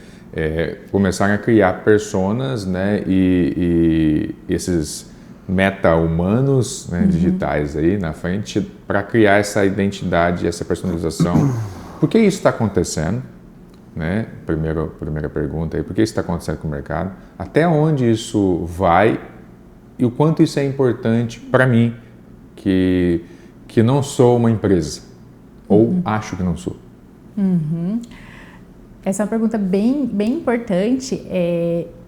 começaram a criar personas, né, e esses meta-humanos, né, digitais aí na frente para criar essa identidade, essa personalização. Por que isso está acontecendo? Né? Primeira pergunta aí, por que isso está acontecendo com o mercado? Até onde isso vai e o quanto isso é importante para mim, que não sou uma empresa, ou acho que não sou? Essa é uma pergunta bem importante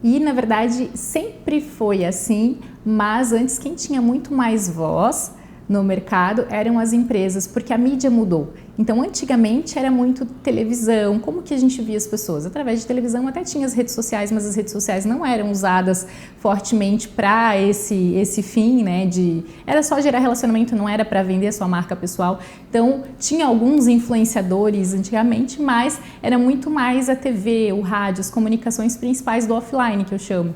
e, na verdade, sempre foi assim, mas antes quem tinha muito mais voz no mercado eram as empresas, porque a mídia mudou. Então, antigamente era muito televisão. Como que a gente via as pessoas? Através de televisão até tinha as redes sociais, mas as redes sociais não eram usadas fortemente para esse fim, né? Era só gerar relacionamento, não era para vender a sua marca pessoal. Então, tinha alguns influenciadores antigamente, mas era muito mais a TV, o rádio, as comunicações principais do offline, que eu chamo.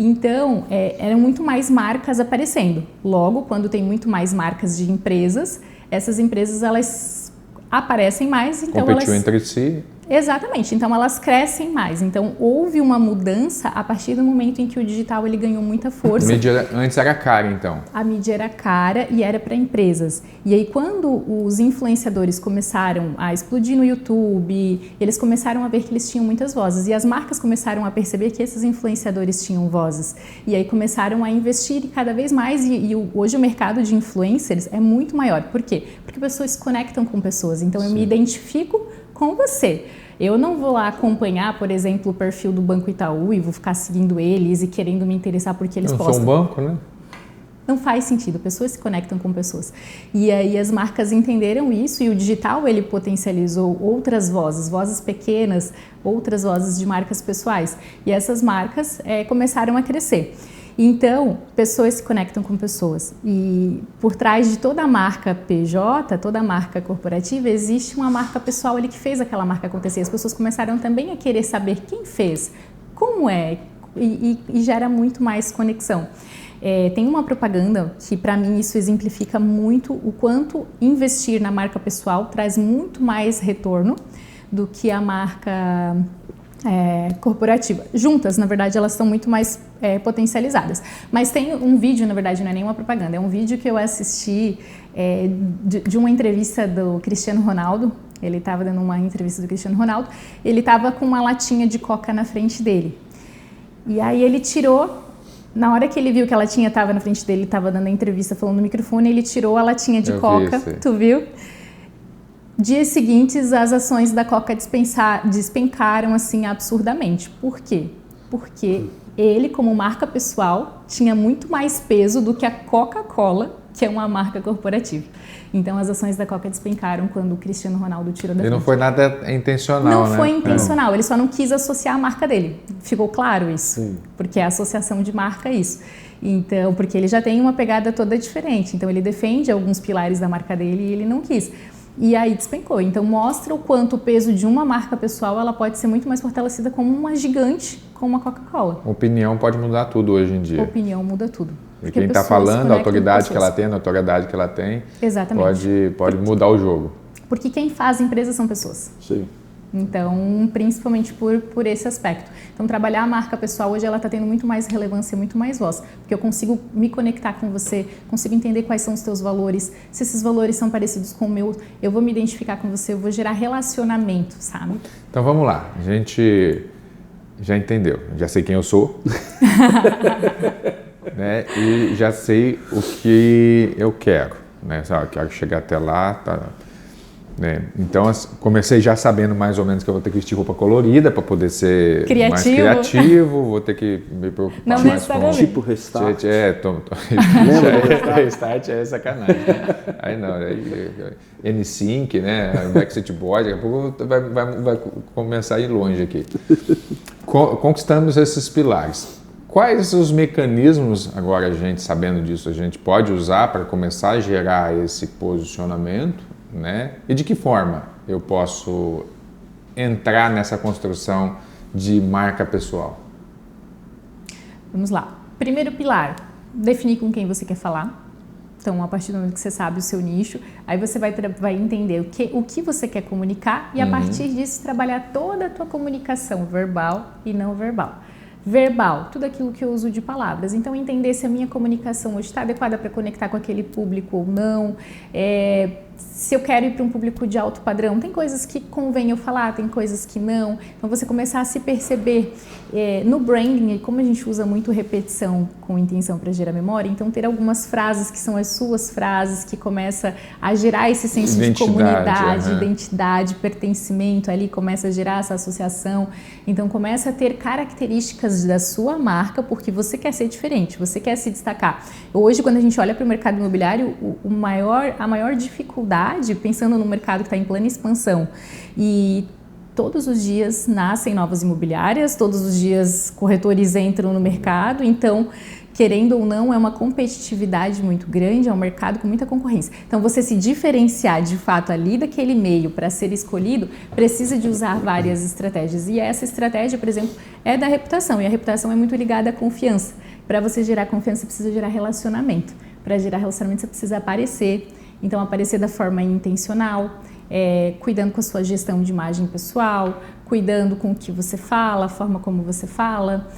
Então, eram muito mais marcas aparecendo. Logo, quando tem muito mais marcas de empresas, essas empresas, elas aparecem mais. Então competiu entre si. Exatamente, então elas crescem mais. Então houve uma mudança a partir do momento em que o digital ele ganhou muita força. A mídia antes era cara, então? A mídia era cara e era para empresas. E aí quando os influenciadores começaram a explodir no YouTube, eles começaram a ver que eles tinham muitas vozes. E as marcas começaram a perceber que esses influenciadores tinham vozes. E aí começaram a investir cada vez mais. Hoje o mercado de influencers é muito maior. Por quê? Porque pessoas se conectam com pessoas. Então eu me identifico com você. Eu não vou lá acompanhar, por exemplo, o perfil do Banco Itaú e vou ficar seguindo eles e querendo me interessar porque eles postam. Não sou um banco, né? Não faz sentido, pessoas se conectam com pessoas. E aí as marcas entenderam isso e o digital ele potencializou outras vozes pequenas, outras vozes de marcas pessoais. E essas marcas começaram a crescer. Então, pessoas se conectam com pessoas e por trás de toda a marca PJ, toda a marca corporativa, existe uma marca pessoal ali que fez aquela marca acontecer. As pessoas começaram também a querer saber quem fez, como é e gera muito mais conexão. Tem uma propaganda que para mim isso exemplifica muito o quanto investir na marca pessoal traz muito mais retorno do que a marca corporativa. Juntas, na verdade, elas são muito mais potencializadas. Mas tem um vídeo, na verdade, não é nenhuma propaganda, é um vídeo que eu assisti de uma entrevista do Cristiano Ronaldo. Ele estava dando uma entrevista do Cristiano Ronaldo, ele estava com uma latinha de coca na frente dele. E aí ele tirou, na hora que ele viu que a latinha estava na frente dele, estava dando a entrevista falando no microfone, ele tirou a latinha de coca, tu viu? Dias seguintes, as ações da Coca despencaram assim absurdamente. Por quê? Porque ele, como marca pessoal, tinha muito mais peso do que a Coca-Cola, que é uma marca corporativa. Então, as ações da Coca despencaram quando o Cristiano Ronaldo tirou da frente. E não foi nada intencional, né? Não foi intencional, ele só não quis associar a marca dele. Ficou claro isso? Sim. Porque a associação de marca é isso. Então, porque ele já tem uma pegada toda diferente. Então, ele defende alguns pilares da marca dele e ele não quis. E aí despencou. Então, mostra o quanto o peso de uma marca pessoal ela pode ser muito mais fortalecida como uma gigante, como a Coca-Cola. Opinião pode mudar tudo hoje em dia. Opinião muda tudo. E quem está falando, a autoridade que ela tem, a notoriedade que ela tem, exatamente, pode mudar o jogo. Porque quem faz empresa são pessoas. Sim. Então, principalmente por esse aspecto. Então, trabalhar a marca pessoal hoje ela está tendo muito mais relevância, muito mais voz. Porque eu consigo me conectar com você, consigo entender quais são os teus valores. Se esses valores são parecidos com o meu, eu vou me identificar com você, eu vou gerar relacionamento, sabe? Então, vamos lá. A gente já entendeu. Já sei quem eu sou. Né? E já sei o que eu quero. Né? Eu quero chegar até lá. Tá? Né? Então, comecei já sabendo mais ou menos que eu vou ter que vestir roupa colorida para poder ser mais criativo, vou ter que me preocupar mais com... Tipo Restart. Restart é sacanagem. Né? Aí não, aí N5, né? Backstreet Boys, daqui a pouco vai começar a ir longe aqui. Conquistamos esses pilares. Quais os mecanismos, agora a gente sabendo disso, a gente pode usar para começar a gerar esse posicionamento, né? E de que forma eu posso entrar nessa construção de marca pessoal? Vamos lá. Primeiro pilar, definir com quem você quer falar. Então, a partir do momento que você sabe o seu nicho, aí você vai entender o que você quer comunicar e a partir disso trabalhar toda a tua comunicação verbal e não verbal. Verbal, tudo aquilo que eu uso de palavras. Então, entender se a minha comunicação hoje está adequada para conectar com aquele público ou não. Se eu quero ir para um público de alto padrão, tem coisas que convém eu falar, tem coisas que não. Então, você começar a se perceber no branding, como a gente usa muito repetição com intenção para gerar memória, então ter algumas frases que são as suas frases, que começa a gerar esse senso de comunidade, identidade, pertencimento, ali começa a gerar essa associação. Então, começa a ter características da sua marca, porque você quer ser diferente, você quer se destacar. Hoje, quando a gente olha para o mercado imobiliário, a maior dificuldade, pensando no mercado que está em plena expansão, e todos os dias nascem novas imobiliárias, todos os dias corretores entram no mercado, então, querendo ou não, é uma competitividade muito grande, é um mercado com muita concorrência. Então, você se diferenciar de fato ali daquele meio para ser escolhido, precisa de usar várias estratégias. E essa estratégia, por exemplo, é da reputação, e a reputação é muito ligada à confiança. Para você gerar confiança, você precisa gerar relacionamento. Para gerar relacionamento, você precisa aparecer. Então, aparecer da forma intencional, cuidando com a sua gestão de imagem pessoal, cuidando com o que você fala, a forma como você fala.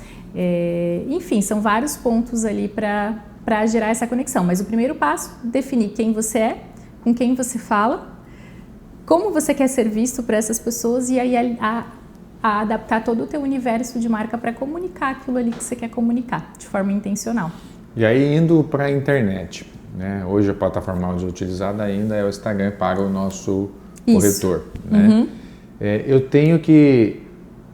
Enfim, são vários pontos ali para gerar essa conexão. Mas o primeiro passo, definir quem você é, com quem você fala, como você quer ser visto para essas pessoas e aí a adaptar todo o teu universo de marca para comunicar aquilo ali que você quer comunicar, de forma intencional. E aí, indo para a internet, né? Hoje a plataforma mais utilizada ainda é o Instagram para o nosso corretor. Né? Eu tenho que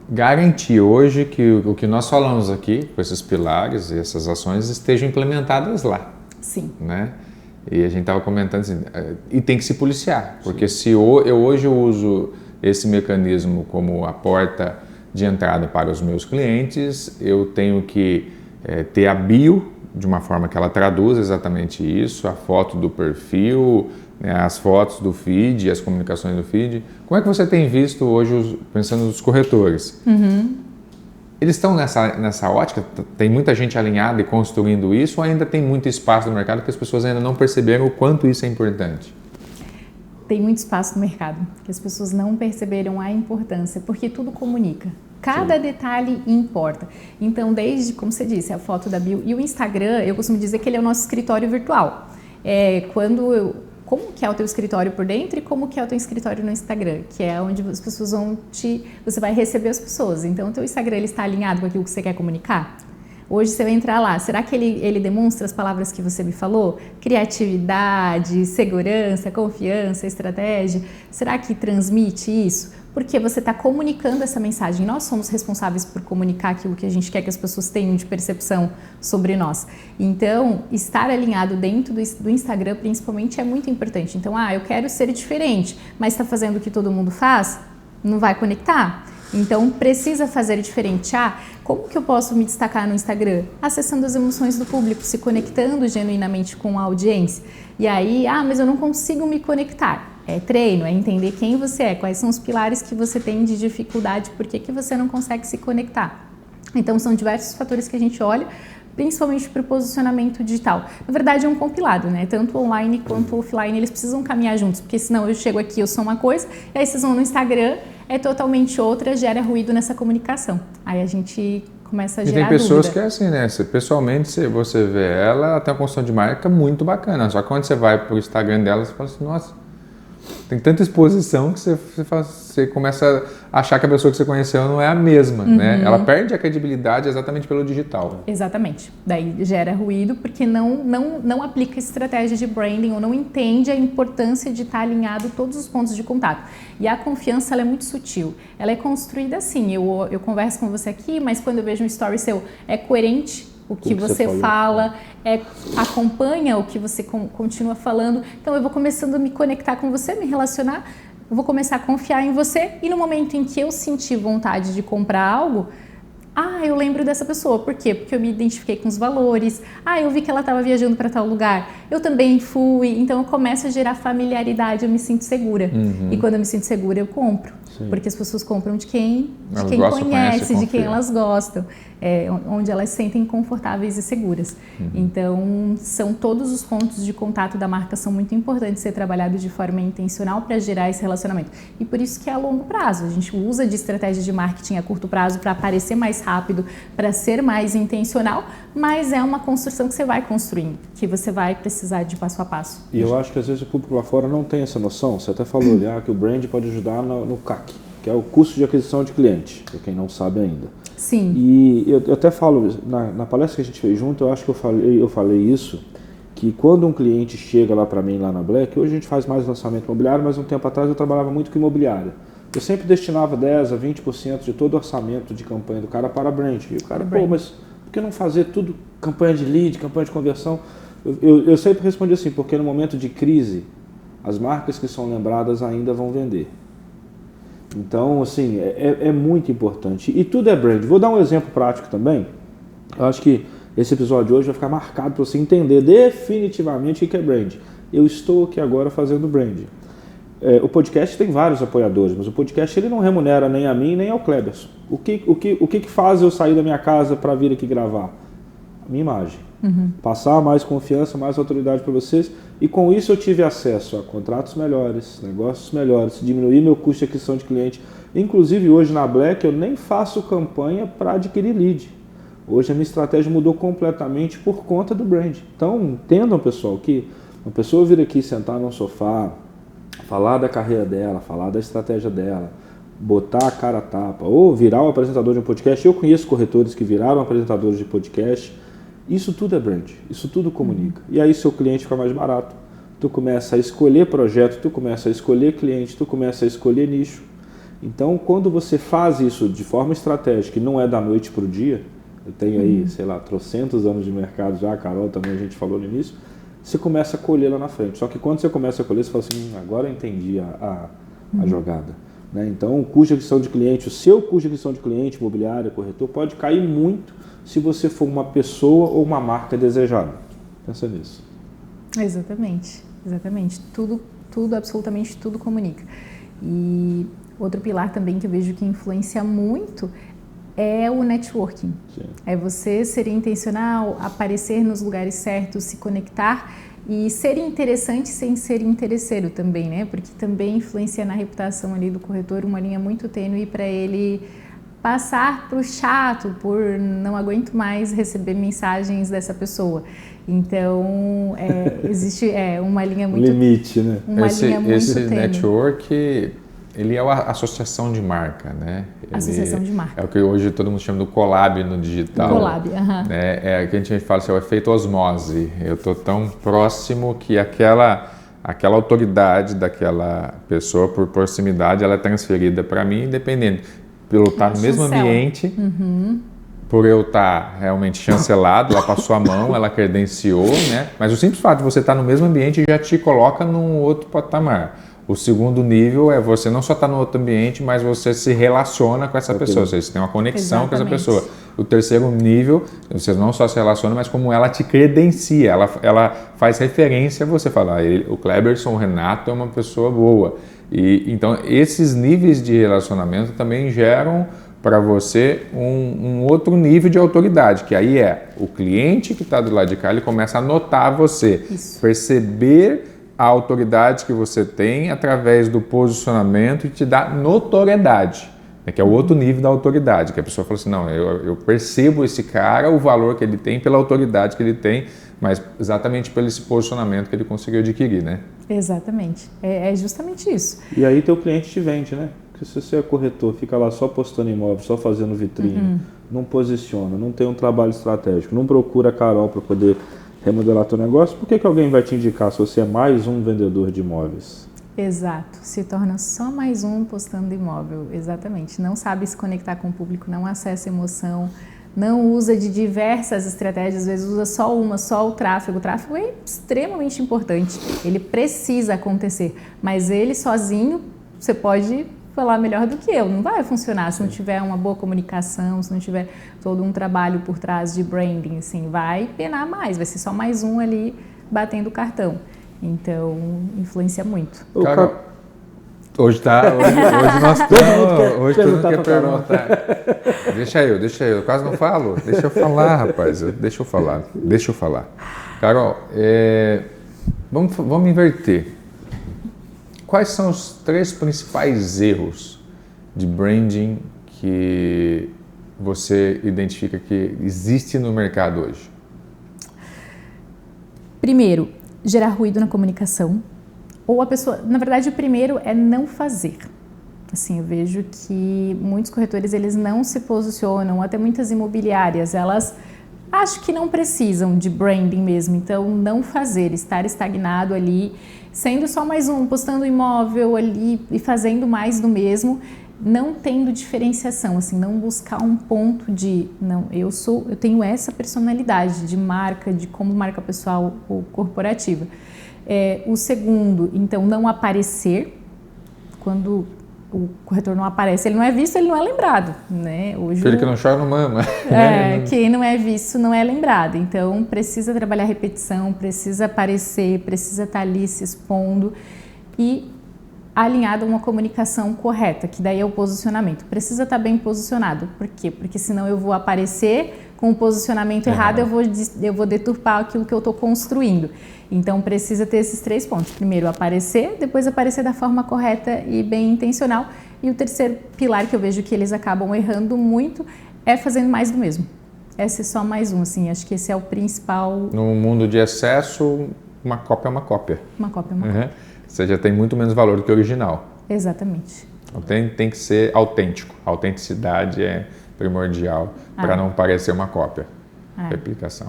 garantir hoje que o que nós falamos aqui, com esses pilares e essas ações, estejam implementadas lá. Sim. Né? E a gente estava comentando assim, e tem que se policiar, porque se hoje eu uso esse mecanismo como a porta de entrada para os meus clientes, eu tenho que ter a bio de uma forma que ela traduz exatamente isso, a foto do perfil, né, as fotos do feed, as comunicações do feed. Como é que você tem visto hoje, pensando nos corretores? Eles estão nessa ótica? Tem muita gente alinhada e construindo isso, ou ainda tem muito espaço no mercado que as pessoas ainda não perceberam o quanto isso é importante? Tem muito espaço no mercado, que as pessoas não perceberam a importância, porque tudo comunica. Cada detalhe importa. Então, desde, como você disse, a foto da bio e o Instagram, eu costumo dizer que ele é o nosso escritório virtual. Como que é o teu escritório por dentro e como que é o teu escritório no Instagram, que é onde as pessoas você vai receber as pessoas. Então, o teu Instagram ele está alinhado com aquilo que você quer comunicar? Hoje, se eu entrar lá, será que ele demonstra as palavras que você me falou? Criatividade, segurança, confiança, estratégia. Será que transmite isso? Porque você está comunicando essa mensagem. Nós somos responsáveis por comunicar aquilo que a gente quer que as pessoas tenham de percepção sobre nós. Então, estar alinhado dentro do Instagram, principalmente, é muito importante. Então, eu quero ser diferente, mas está fazendo o que todo mundo faz? Não vai conectar? Então, precisa fazer diferente. Como que eu posso me destacar no Instagram? Acessando as emoções do público, se conectando genuinamente com a audiência. E aí, mas eu não consigo me conectar. É treino, é entender quem você é, quais são os pilares que você tem de dificuldade, por que você não consegue se conectar. Então, são diversos fatores que a gente olha, principalmente para o posicionamento digital. Na verdade, é um compilado, né? Tanto online quanto offline, eles precisam caminhar juntos, porque senão eu chego aqui, eu sou uma coisa, e aí vocês vão no Instagram, é totalmente outra, gera ruído nessa comunicação. Aí a gente começa a gerar dúvida. E tem pessoas que é assim, né? Pessoalmente, se você vê ela tem uma construção de marca muito bacana, só que quando você vai para o Instagram dela, você fala assim, nossa, tem tanta exposição que você começa a achar que a pessoa que você conheceu não é a mesma, né? Ela perde a credibilidade exatamente pelo digital. Exatamente. Daí gera ruído porque não aplica estratégia de branding ou não entende a importância de estar alinhado todos os pontos de contato. E a confiança, ela é muito sutil. Ela é construída assim, eu converso com você aqui, mas quando eu vejo um story seu, é coerente o que você fala, acompanha o que você continua falando. Então eu vou começando a me conectar com você, me relacionar, eu vou começar a confiar em você e no momento em que eu sentir vontade de comprar algo, eu lembro dessa pessoa. Por quê? Porque eu me identifiquei com os valores. Eu vi que ela estava viajando para tal lugar. Eu também fui. Então eu começo a gerar familiaridade, eu me sinto segura. E quando eu me sinto segura, eu compro. Sim. Porque as pessoas compram de quem conhece, de quem elas gostam. Onde elas se sentem confortáveis e seguras. Então, são todos os pontos de contato da marca são muito importantes ser trabalhados de forma intencional para gerar esse relacionamento. E por isso que é a longo prazo. A gente usa de estratégia de marketing a curto prazo para aparecer mais rápido, para ser mais intencional, mas é uma construção que você vai construindo, que você vai precisar de passo a passo. E eu acho que às vezes o público lá fora não tem essa noção. Você até falou ali que o brand pode ajudar no CAC, que é o custo de aquisição de cliente, para quem não sabe ainda. Sim. E eu até falo, na palestra que a gente fez junto, eu acho que eu falei isso, que quando um cliente chega lá para mim, lá na Black, hoje a gente faz mais lançamento imobiliário, mas um tempo atrás eu trabalhava muito com imobiliária. Eu sempre destinava 10% a 20% de todo o orçamento de campanha do cara para brand. E o cara, mas por que não fazer tudo campanha de lead, campanha de conversão? Eu sempre respondi assim, porque no momento de crise, as marcas que são lembradas ainda vão vender. Então, assim, é muito importante. E tudo é brand. Vou dar um exemplo prático também. Eu acho que esse episódio de hoje vai ficar marcado para você entender definitivamente o que é brand. Eu estou aqui agora fazendo brand. O podcast tem vários apoiadores, mas o podcast ele não remunera nem a mim nem ao Kleberson. O que faz eu sair da minha casa para vir aqui gravar? A minha imagem. Passar mais confiança, mais autoridade para vocês. E com isso eu tive acesso a contratos melhores, negócios melhores, diminuir meu custo de aquisição de cliente. Inclusive hoje na Black eu nem faço campanha para adquirir lead. Hoje a minha estratégia mudou completamente por conta do brand. Então entendam, pessoal, que uma pessoa vir aqui sentar num sofá, falar da carreira dela, falar da estratégia dela, botar a cara a tapa, ou virar um apresentador de um podcast. Eu conheço corretores que viraram apresentadores de podcast. Isso tudo é brand, isso tudo comunica. E aí seu cliente fica mais barato, tu começa a escolher projeto, tu começa a escolher cliente, tu começa a escolher nicho. Então, quando você faz isso de forma estratégica e não é da noite para o dia, eu tenho aí, sei lá, trocentos anos de mercado já, a Carol também a gente falou no início, você começa a colher lá na frente. Só que quando você começa a colher, você fala assim, agora eu entendi a jogada. Né? Então, o custo de aquisição de cliente, o seu custo de aquisição de cliente, imobiliário, corretor, pode cair muito se você for uma pessoa ou uma marca desejada. Pensa nisso. Exatamente. Tudo, absolutamente tudo comunica. E outro pilar também que eu vejo que influencia muito é o networking. Sim. É você ser intencional, aparecer nos lugares certos, se conectar e ser interessante sem ser interesseiro também, né? Porque também influencia na reputação ali do corretor uma linha muito tênue para ele passar para o chato, por não aguento mais receber mensagens dessa pessoa. Então, existe uma linha muito... Limite, né? Uma linha muito esse tênue. network, ele é a associação de marca, né? Associação de marca. É o que hoje todo mundo chama do collab no digital. Collab, né? É o que a gente fala assim, é o efeito osmose. Eu estou tão próximo que aquela autoridade daquela pessoa, por proximidade, ela é transferida para mim, independente. Por eu estar no mesmo ambiente, por eu estar realmente chancelado, ela passou a mão, ela credenciou, né? Mas o simples fato de você estar no mesmo ambiente já te coloca num outro patamar. O segundo nível é você não só estar no outro ambiente, mas você se relaciona com essa pessoa, ou seja, você tem uma conexão com essa pessoa. O terceiro nível, você não só se relaciona, mas como ela te credencia, ela faz referência a você, fala, o Kleberson, o Renato é uma pessoa boa. E então esses níveis de relacionamento também geram para você um outro nível de autoridade, que aí é o cliente que está do lado de cá, ele começa a notar você, perceber a autoridade que você tem através do posicionamento e te dá notoriedade, né, que é o outro nível da autoridade, que a pessoa fala assim, não, eu percebo esse cara, o valor que ele tem, pela autoridade que ele tem, mas exatamente pelo esse posicionamento que ele conseguiu adquirir, né? Exatamente, é justamente isso. E aí teu cliente te vende, né? Porque se você é corretor, fica lá só postando imóvel, só fazendo vitrine, não posiciona, não tem um trabalho estratégico, não procura a Carol para poder remodelar teu negócio, por que alguém vai te indicar se você é mais um vendedor de imóveis? Exato, se torna só mais um postando imóvel, exatamente. Não sabe se conectar com o público, não acessa emoção, não usa de diversas estratégias, às vezes usa só uma, só o tráfego. O tráfego é extremamente importante, ele precisa acontecer, mas ele sozinho, você pode falar melhor do que eu, não vai funcionar se não tiver uma boa comunicação, se não tiver todo um trabalho por trás de branding, assim, vai penar mais, vai ser só mais um ali batendo o cartão. Então, influencia muito. Cara, hoje nós estamos, hoje todo mundo quer perguntar. Deixa eu, quase não falo. Deixa eu falar, rapaz, deixa eu falar. Carol, vamos inverter. Quais são os 3 principais erros de branding que você identifica que existe no mercado hoje? Primeiro, gerar ruído na comunicação. Ou a pessoa, na verdade, o primeiro é não fazer. Assim, eu vejo que muitos corretores, eles não se posicionam, até muitas imobiliárias, elas acho que não precisam de branding mesmo, então não fazer, estar estagnado ali, sendo só mais um, postando imóvel ali e fazendo mais do mesmo, não tendo diferenciação, assim, não buscar um ponto de, não, eu tenho essa personalidade de marca, de como marca pessoal ou corporativa. O segundo, então, não aparecer, quando o corretor não aparece, ele não é visto, ele não é lembrado, né? Hoje Filho que não chora não mama. Quem não é visto não é lembrado, então precisa trabalhar repetição, precisa aparecer, precisa estar ali se expondo e alinhado a uma comunicação correta, que daí é o posicionamento. Precisa estar bem posicionado, por quê? Porque senão eu vou aparecer com o posicionamento errado, eu vou deturpar aquilo que eu estou construindo. Então precisa ter esses 3 pontos. Primeiro aparecer, depois aparecer da forma correta e bem intencional. E o terceiro pilar que eu vejo que eles acabam errando muito é fazendo mais do mesmo. É ser só mais um, assim, acho que esse é o principal. No mundo de excesso, uma cópia é uma cópia. Uma cópia é uma cópia. Ou seja, tem muito menos valor do que o original. Exatamente. Então tem que ser autêntico. A autenticidade é primordial para não parecer uma cópia. Replicação.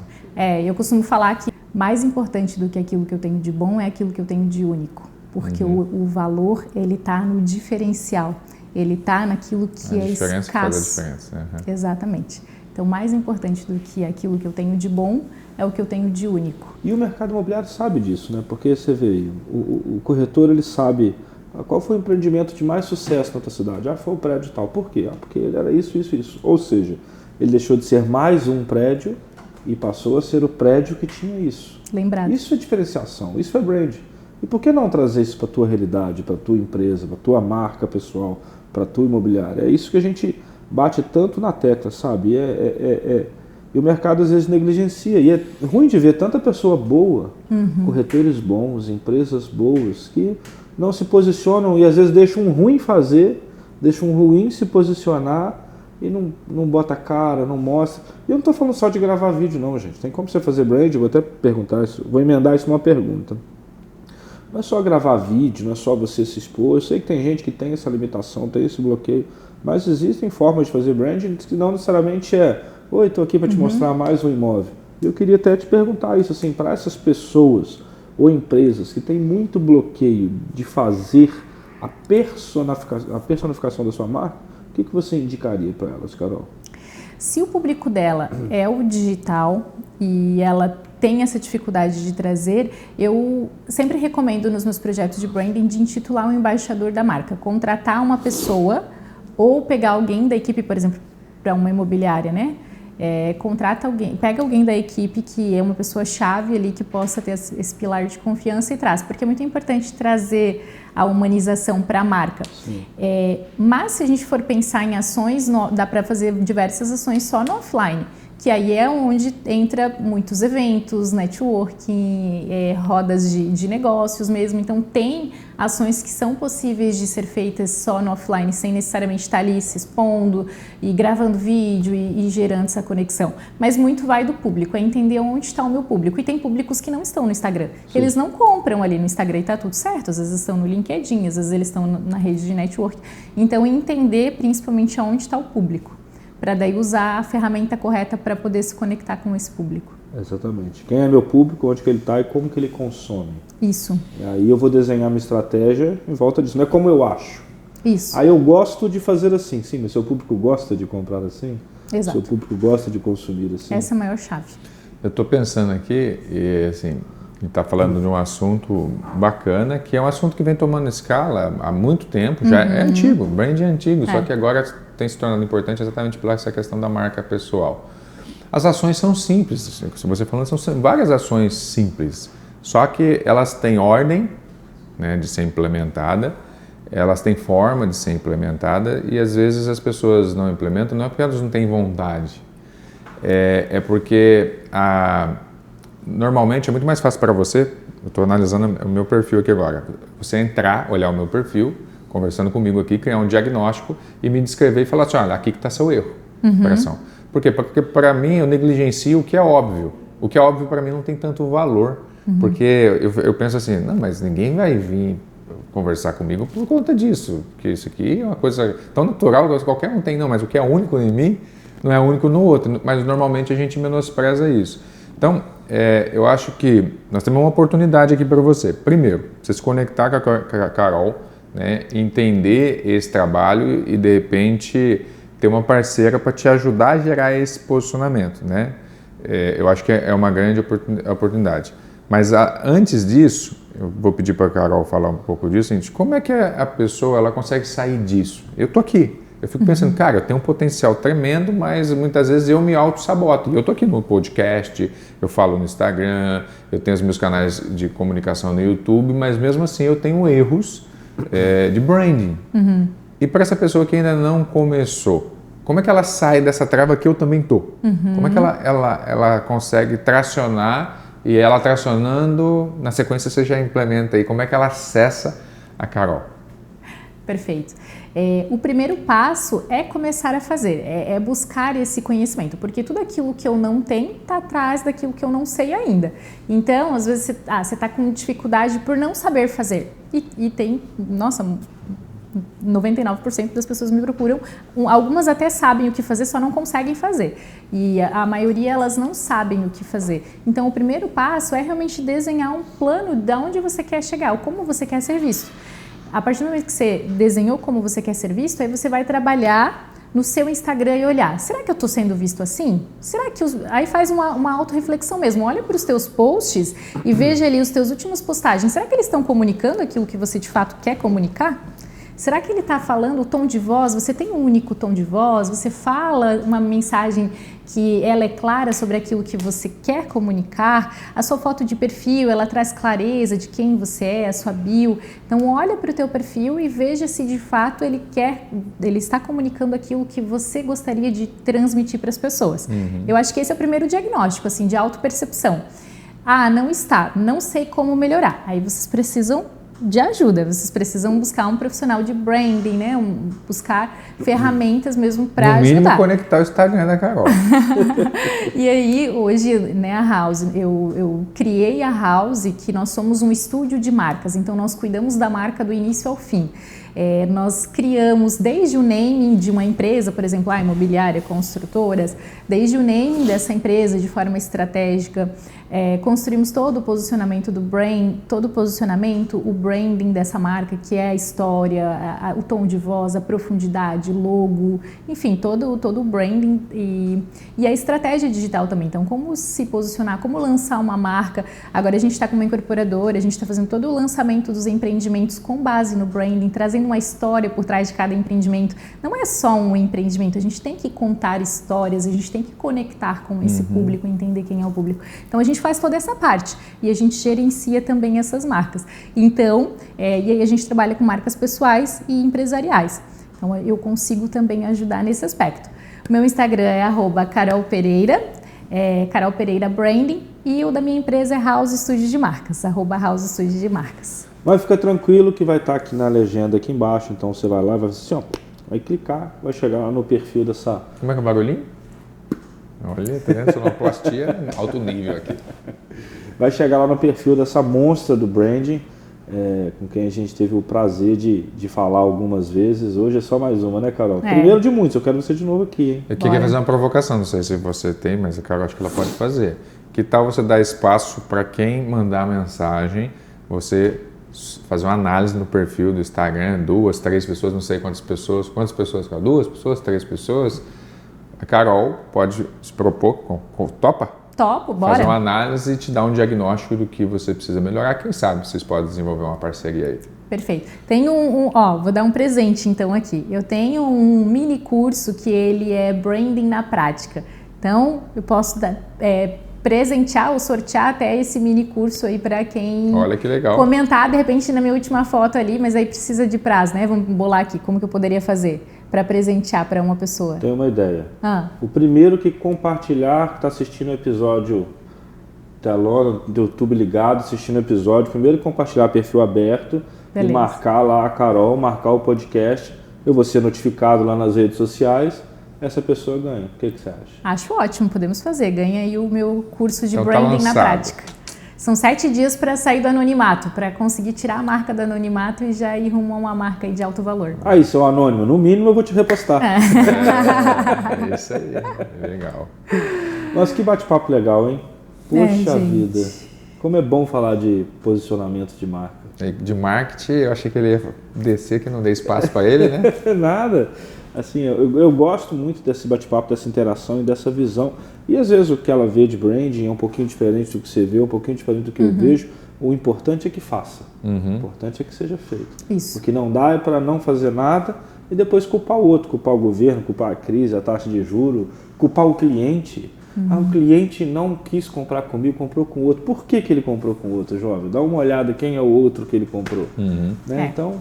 Eu costumo falar que mais importante do que aquilo que eu tenho de bom é aquilo que eu tenho de único. Porque o valor, ele está no diferencial. Ele está naquilo que é escasso. Faz a diferença. Exatamente. Então, mais importante do que aquilo que eu tenho de bom é o que eu tenho de único. E o mercado imobiliário sabe disso, né? Porque você vê, o corretor, ele sabe qual foi o empreendimento de mais sucesso na tua cidade. Foi o prédio tal. Por quê? Porque ele era isso. Ou seja, ele deixou de ser mais um prédio e passou a ser o prédio que tinha isso. Lembrado. Isso é diferenciação, isso é brand. E por que não trazer isso para a tua realidade, para a tua empresa, para a tua marca pessoal, para a tua imobiliária? É isso que a gente bate tanto na tecla, sabe? E o mercado às vezes negligencia. E é ruim de ver tanta pessoa boa, corretores bons, empresas boas, que não se posicionam e às vezes deixam um ruim fazer, deixam um ruim se posicionar e não bota a cara, não mostra. E eu não estou falando só de gravar vídeo não, gente. Tem como você fazer brand, eu vou até perguntar isso, vou emendar isso numa pergunta. não é só gravar vídeo, não é só você se expor. Eu sei que tem gente que tem essa limitação, tem esse bloqueio, mas existem formas de fazer branding que não necessariamente oi, estou aqui para te mostrar mais um imóvel. Eu queria até te perguntar isso, assim, para essas pessoas ou empresas que têm muito bloqueio de fazer a personificação da sua marca, o que você indicaria para elas, Carol? Se o público dela é o digital e ela tem essa dificuldade de trazer, eu sempre recomendo nos meus projetos de branding de intitular um embaixador da marca, contratar uma pessoa ou pegar alguém da equipe, por exemplo, para uma imobiliária, né? Contrata alguém, pega alguém da equipe que é uma pessoa chave ali que possa ter esse pilar de confiança e traz, porque é muito importante trazer a humanização para a marca. Mas se a gente for pensar em ações, dá para fazer diversas ações só no offline, que aí é onde entra muitos eventos, networking, rodas de negócios mesmo. Então tem ações que são possíveis de ser feitas só no offline, sem necessariamente estar ali se expondo e gravando vídeo e gerando essa conexão. Mas muito vai do público, é entender onde está o meu público. E tem públicos que não estão no Instagram. Sim. Eles não compram ali no Instagram e está tudo certo. Às vezes estão no LinkedIn, às vezes eles estão na rede de networking. Então entender principalmente aonde está o público, para daí usar a ferramenta correta para poder se conectar com esse público. Exatamente. Quem é meu público, onde que ele está e como que ele consome. Isso. E aí eu vou desenhar minha estratégia em volta disso. Não é como eu acho. Isso. Aí eu gosto de fazer assim. Sim, mas seu público gosta de comprar assim? Exato. Seu público gosta de consumir assim? Essa é a maior chave. Eu estou pensando aqui, e assim, a gente está falando de um assunto bacana, que é um assunto que vem tomando escala há muito tempo, já é antigo, o brand é antigo, só que agora tem se tornado importante exatamente pela essa questão da marca pessoal. As ações são simples, se você falando, são várias ações simples, só que elas têm ordem, né, de ser implementada, elas têm forma de ser implementada e às vezes as pessoas não implementam, não é porque elas não têm vontade, é porque normalmente é muito mais fácil para você, eu estou analisando o meu perfil aqui agora, você entrar, olhar o meu perfil, conversando comigo aqui, criar um diagnóstico e me descrever e falar assim, olha, aqui que está seu erro, operação. Por quê? Porque para mim eu negligencio o que é óbvio. O que é óbvio para mim não tem tanto valor, porque eu penso assim, não, mas ninguém vai vir conversar comigo por conta disso, porque isso aqui é uma coisa tão natural que qualquer um tem, não, mas o que é único em mim não é único no outro, mas normalmente a gente menospreza isso. Então, eu acho que nós temos uma oportunidade aqui para você. Primeiro, você se conectar com a Carol, né, entender esse trabalho e, de repente, ter uma parceira para te ajudar a gerar esse posicionamento, né? Eu acho que é uma grande oportunidade. Mas antes disso, eu vou pedir para a Carol falar um pouco disso, gente, como é que a pessoa ela consegue sair disso? Eu estou aqui. Eu fico pensando, cara, eu tenho um potencial tremendo, mas muitas vezes eu me auto-saboto. E eu estou aqui no podcast, eu falo no Instagram, eu tenho os meus canais de comunicação no YouTube, mas mesmo assim eu tenho erros de branding. E para essa pessoa que ainda não começou, como é que ela sai dessa trava que eu também estou? Como é que ela consegue tracionar e ela tracionando, na sequência você já implementa aí, como é que ela acessa a Carol? Perfeito. O primeiro passo é começar a fazer, é buscar esse conhecimento, porque tudo aquilo que eu não tenho está atrás daquilo que eu não sei ainda. Então, às vezes, você está com dificuldade por não saber fazer. E tem, nossa, 99% das pessoas me procuram, algumas até sabem o que fazer, só não conseguem fazer. E a maioria, elas não sabem o que fazer. Então, o primeiro passo é realmente desenhar um plano de onde você quer chegar, ou como você quer ser visto. A partir do momento que você desenhou como você quer ser visto, aí você vai trabalhar no seu Instagram e olhar, será que eu estou sendo visto assim? Será que aí faz uma autorreflexão mesmo, olha para os teus posts e veja ali os teus últimos postagens, será que eles estão comunicando aquilo que você de fato quer comunicar? Será que ele está falando o tom de voz? Você tem um único tom de voz? Você fala uma mensagem que ela é clara sobre aquilo que você quer comunicar? A sua foto de perfil, ela traz clareza de quem você é, a sua bio. Então, olha para o teu perfil e veja se de fato ele está comunicando aquilo que você gostaria de transmitir para as pessoas. Eu acho que esse é o primeiro diagnóstico, assim, de autopercepção. Não está, não sei como melhorar. Aí vocês precisam de ajuda. Vocês precisam buscar um profissional de branding, né? Buscar ferramentas mesmo para ajudar. No mínimo, conectar o Instagram da Carol. E aí, hoje, né, a House, eu criei a House, que nós somos um estúdio de marcas, então nós cuidamos da marca do início ao fim. Nós criamos desde o naming de uma empresa, por exemplo, a imobiliária, construtoras, desde o naming dessa empresa de forma estratégica, construímos todo o posicionamento do brand, todo o posicionamento, o branding dessa marca, que é a história, o tom de voz, a profundidade, logo, enfim, todo o branding e a estratégia digital também. Então, como se posicionar, como lançar uma marca. Agora a gente está com uma incorporadora, a gente está fazendo todo o lançamento dos empreendimentos com base no branding, trazendo uma história por trás de cada empreendimento. Não é só um empreendimento, a gente tem que contar histórias, a gente tem que conectar com esse público, entender quem é o público. Então a gente faz toda essa parte e a gente gerencia também essas marcas. Então, e aí a gente trabalha com marcas pessoais e empresariais. Então eu consigo também ajudar nesse aspecto. O meu Instagram é @carolpereira, Carol Pereira Branding, e o da minha empresa é House Studio de Marcas, @House Studio de Marcas. Mas fica tranquilo que vai estar aqui na legenda aqui embaixo, então você vai lá e vai assim, ó, vai clicar, vai chegar lá no perfil dessa... Como é que é o barulhinho? Olha, tá vendo? Sonoplastia alto nível aqui. Vai chegar lá no perfil dessa monstra do branding, com quem a gente teve o prazer de falar algumas vezes. Hoje é só mais uma, né, Carol? Primeiro de muitos, eu quero você de novo aqui, hein? Eu queria fazer uma provocação, não sei se você tem, mas a Carol acho que ela pode fazer. Que tal você dar espaço para quem mandar mensagem, você fazer uma análise no perfil do Instagram, 2, 3 pessoas, não sei quantas pessoas, Carol? 2 pessoas, 3 pessoas. A Carol pode se propor, topa? Topo, bora. Fazer uma análise e te dar um diagnóstico do que você precisa melhorar. Quem sabe vocês podem desenvolver uma parceria aí. Perfeito. Tem vou dar um presente então aqui. Eu tenho um mini curso que ele é branding na prática. Então, eu posso presentear ou sortear até esse mini curso aí para quem Olha que legal. Comentar de repente na minha última foto ali, mas aí precisa de prazo, né? Vamos bolar aqui como que eu poderia fazer para presentear para uma pessoa. Tenho uma ideia. O primeiro que compartilhar, que está assistindo o episódio, telona do YouTube ligado, assistindo o episódio, primeiro compartilhar perfil aberto. Beleza. E marcar lá a Carol, marcar o podcast, eu vou ser notificado lá nas redes sociais. Essa pessoa ganha. O que você acha? Acho ótimo, podemos fazer. Ganha aí o meu curso de branding na prática. São 7 dias para sair do anonimato, para conseguir tirar a marca do anonimato e já ir rumo a uma marca aí de alto valor. Aí, seu anônimo, no mínimo eu vou te repostar. É isso aí, legal. Nossa, que bate-papo legal, hein? Poxa vida. Como é bom falar de posicionamento de marca. De marketing, eu achei que ele ia descer, que não dei espaço para ele, né? Nada. Assim, eu gosto muito desse bate-papo, dessa interação e dessa visão. E às vezes o que ela vê de branding é um pouquinho diferente do que você vê, um pouquinho diferente do que eu vejo. O importante é que faça. O importante é que seja feito. Isso. O que não dá é para não fazer nada e depois culpar o outro, culpar o governo, culpar a crise, a taxa de juros, culpar o cliente. O cliente não quis comprar comigo, comprou com o outro. Por que ele comprou com o outro, jovem? Dá uma olhada quem é o outro que ele comprou. Né? Então...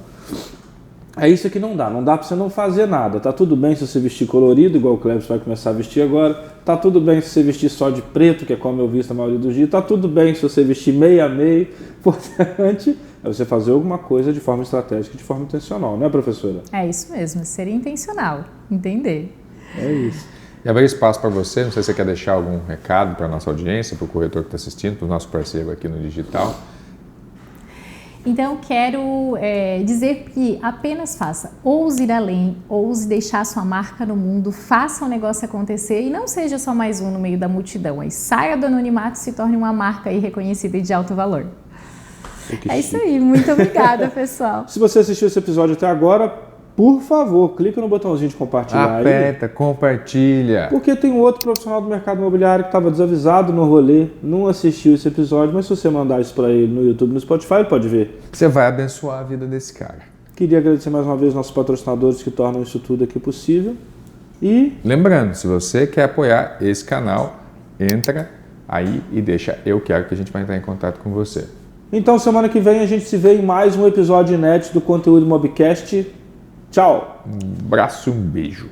é isso que não dá para você não fazer nada. Tá tudo bem se você vestir colorido, igual o Cleves vai começar a vestir agora. Tá tudo bem se você vestir só de preto, que é como eu visto a maioria dos dias. Tá tudo bem se você vestir meio a meio. O importante é você fazer alguma coisa de forma estratégica, de forma intencional, né, professora? É isso mesmo, ser intencional, entender. É isso. E abrir espaço para você, não sei se você quer deixar algum recado para a nossa audiência, para o corretor que está assistindo, para o nosso parceiro aqui no digital. Então, quero dizer que apenas faça, ouse ir além, ouse deixar sua marca no mundo, faça o negócio acontecer e não seja só mais um no meio da multidão. Aí saia do anonimato e se torne uma marca aí reconhecida e de alto valor. É isso aí, muito obrigada, pessoal. Se você assistiu esse episódio até agora, por favor, clica no botãozinho de compartilhar. Aperta, compartilha. Porque tem um outro profissional do mercado imobiliário que estava desavisado no rolê, não assistiu esse episódio, mas se você mandar isso para ele no YouTube, no Spotify, ele pode ver. Você vai abençoar a vida desse cara. Queria agradecer mais uma vez nossos patrocinadores que tornam isso tudo aqui possível. E lembrando, se você quer apoiar esse canal, entra aí e deixa eu quero que a gente vai entrar em contato com você. Então, semana que vem a gente se vê em mais um episódio inédito do Conteúdo Mobcast. Tchau! Um abraço, um beijo.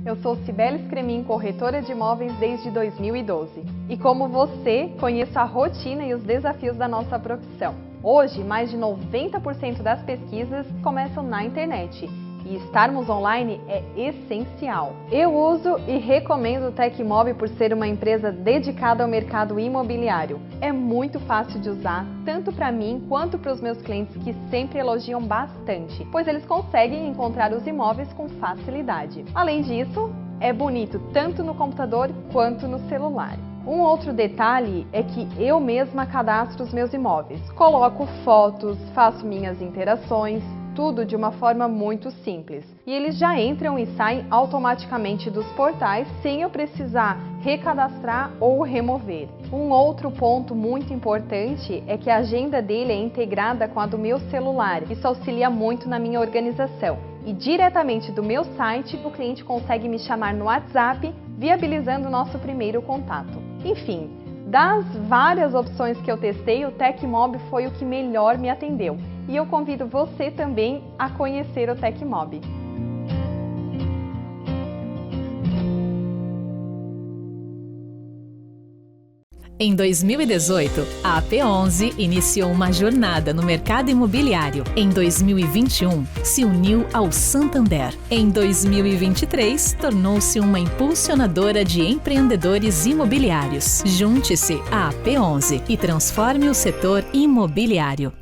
Eu sou Cibele Scremin, corretora de imóveis desde 2012. E como você, conheço a rotina e os desafios da nossa profissão. Hoje, mais de 90% das pesquisas começam na internet. E estarmos online é essencial. Eu uso e recomendo o Tecmob por ser uma empresa dedicada ao mercado imobiliário. É muito fácil de usar, tanto para mim quanto para os meus clientes que sempre elogiam bastante, pois eles conseguem encontrar os imóveis com facilidade. Além disso, é bonito tanto no computador quanto no celular. Um outro detalhe é que eu mesma cadastro os meus imóveis. Coloco fotos, faço minhas interações, tudo de uma forma muito simples. E eles já entram e saem automaticamente dos portais sem eu precisar recadastrar ou remover. Um outro ponto muito importante é que a agenda dele é integrada com a do meu celular. Isso auxilia muito na minha organização. E diretamente do meu site, o cliente consegue me chamar no WhatsApp, viabilizando o nosso primeiro contato. Enfim, das várias opções que eu testei, o Tecmob foi o que melhor me atendeu. E eu convido você também a conhecer o Tecmob. Em 2018, a AP11 iniciou uma jornada no mercado imobiliário. Em 2021, se uniu ao Santander. Em 2023, tornou-se uma impulsionadora de empreendedores imobiliários. Junte-se à AP11 e transforme o setor imobiliário.